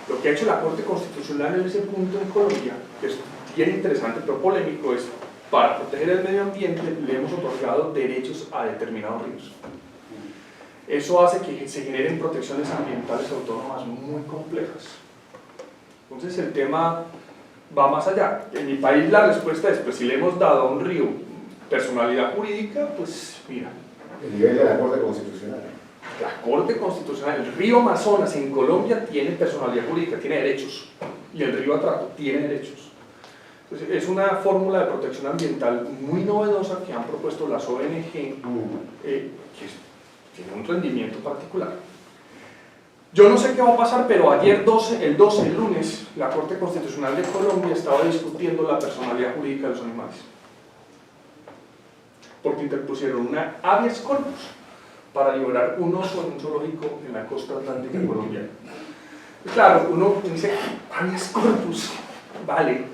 Lo que ha hecho la Corte Constitucional en ese punto en Colombia, que es bien interesante pero polémico, es para proteger el medio ambiente le hemos otorgado derechos a determinados ríos. Eso hace que se generen protecciones ambientales autónomas muy complejas. Entonces el tema va más allá. En mi país la respuesta es, pues si le hemos dado a un río personalidad jurídica, pues mira. El nivel de la Corte Constitucional. La Corte Constitucional, el río Amazonas en Colombia tiene personalidad jurídica, tiene derechos, y el río Atrato tiene derechos. Entonces, es una fórmula de protección ambiental muy novedosa que han propuesto las ONG, que tiene un rendimiento particular. Yo no sé qué va a pasar, pero ayer el lunes, la Corte Constitucional de Colombia estaba discutiendo la personalidad jurídica de los animales, porque interpusieron una habeas corpus para liberar un oso en un zoológico en la costa atlántica colombiana. Claro, uno dice, habeas corpus, vale,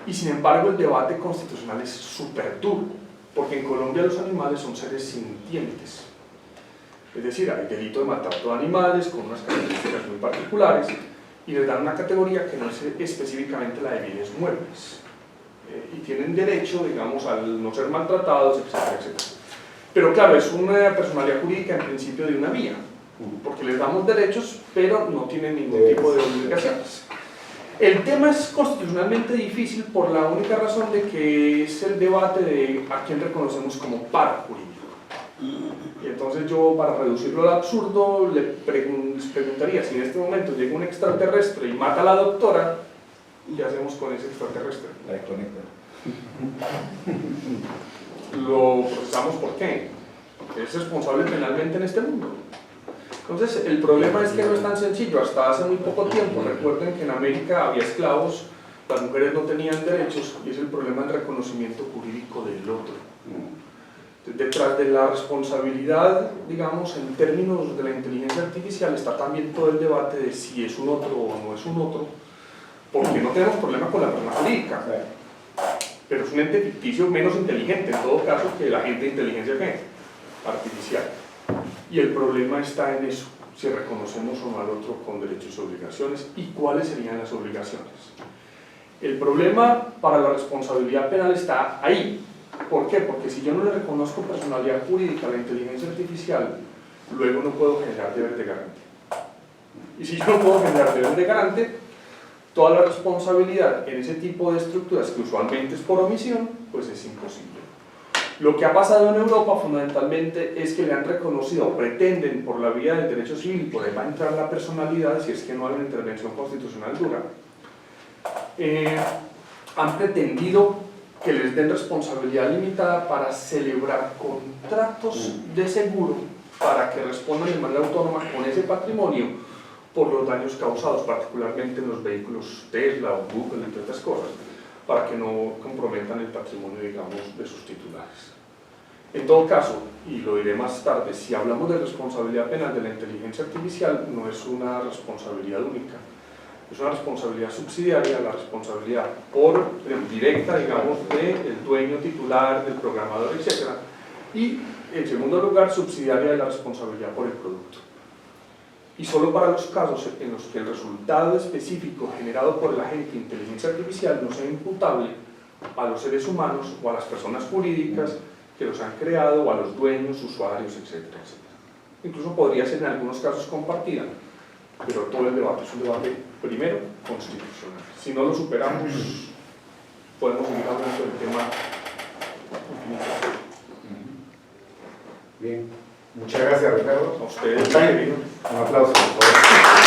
y sin embargo el debate constitucional es súper duro, porque en Colombia los animales son seres sintientes. Es decir, hay delito de maltrato de animales con unas características muy particulares y les dan una categoría que no es específicamente la de bienes muebles. Y tienen derecho, digamos, al no ser maltratados, etcétera, etcétera. Pero claro, es una personalidad jurídica en principio de una vía, porque les damos derechos, pero no tienen ningún tipo de obligaciones. El tema es constitucionalmente difícil por la única razón de que es el debate de a quién reconocemos como parajurídico. Y entonces yo, para reducirlo al absurdo, les preguntaría si en este momento llega un extraterrestre y mata a la doctora, ¿qué hacemos con ese extraterrestre? La desconecta. Lo procesamos ¿por qué? Porque es responsable penalmente en este mundo. Entonces, el problema es que no es tan sencillo. Hasta hace muy poco tiempo, recuerden que en América había esclavos, las mujeres no tenían derechos, y es el problema del reconocimiento jurídico del otro. Detrás de la responsabilidad, digamos, en términos de la inteligencia artificial, está también todo el debate de si es un otro o no es un otro, porque no tenemos problema con la persona jurídica, pero es un ente ficticio menos inteligente, en todo caso, que el agente de inteligencia artificial. Y el problema está en eso, si reconocemos o no al otro con derechos y obligaciones, y cuáles serían las obligaciones. El problema para la responsabilidad penal está ahí. ¿Por qué? Porque si yo no le reconozco personalidad jurídica a la inteligencia artificial, luego no puedo generar deber de garante. Y si yo no puedo generar deber de garante, toda la responsabilidad en ese tipo de estructuras, que usualmente es por omisión, pues es imposible. Lo que ha pasado en Europa fundamentalmente es que le han reconocido, pretenden por la vía del derecho civil, por ahí va a entrar la personalidad si es que no hay una intervención constitucional dura, han pretendido que les den responsabilidad limitada para celebrar contratos de seguro para que respondan de manera autónoma con ese patrimonio por los daños causados, particularmente en los vehículos Tesla o Google, entre otras cosas, para que no comprometan el patrimonio, digamos, de sus titulares. En todo caso, y lo diré más tarde, si hablamos de responsabilidad penal de la inteligencia artificial, no es una responsabilidad única, es una responsabilidad subsidiaria, la responsabilidad directa, digamos, del dueño titular, del programador, etc. Y, en segundo lugar, subsidiaria de la responsabilidad por el producto. Y solo para los casos en los que el resultado específico generado por el agente de inteligencia artificial no sea imputable a los seres humanos o a las personas jurídicas que los han creado, o a los dueños, usuarios, etcétera, etcétera. Incluso podría ser en algunos casos compartida, pero todo el debate es un debate, primero, constitucional. Si no lo superamos, podemos seguir hablando del tema infinito. Bien, muchas gracias, Ricardo. A ustedes, Un aplauso, por favor.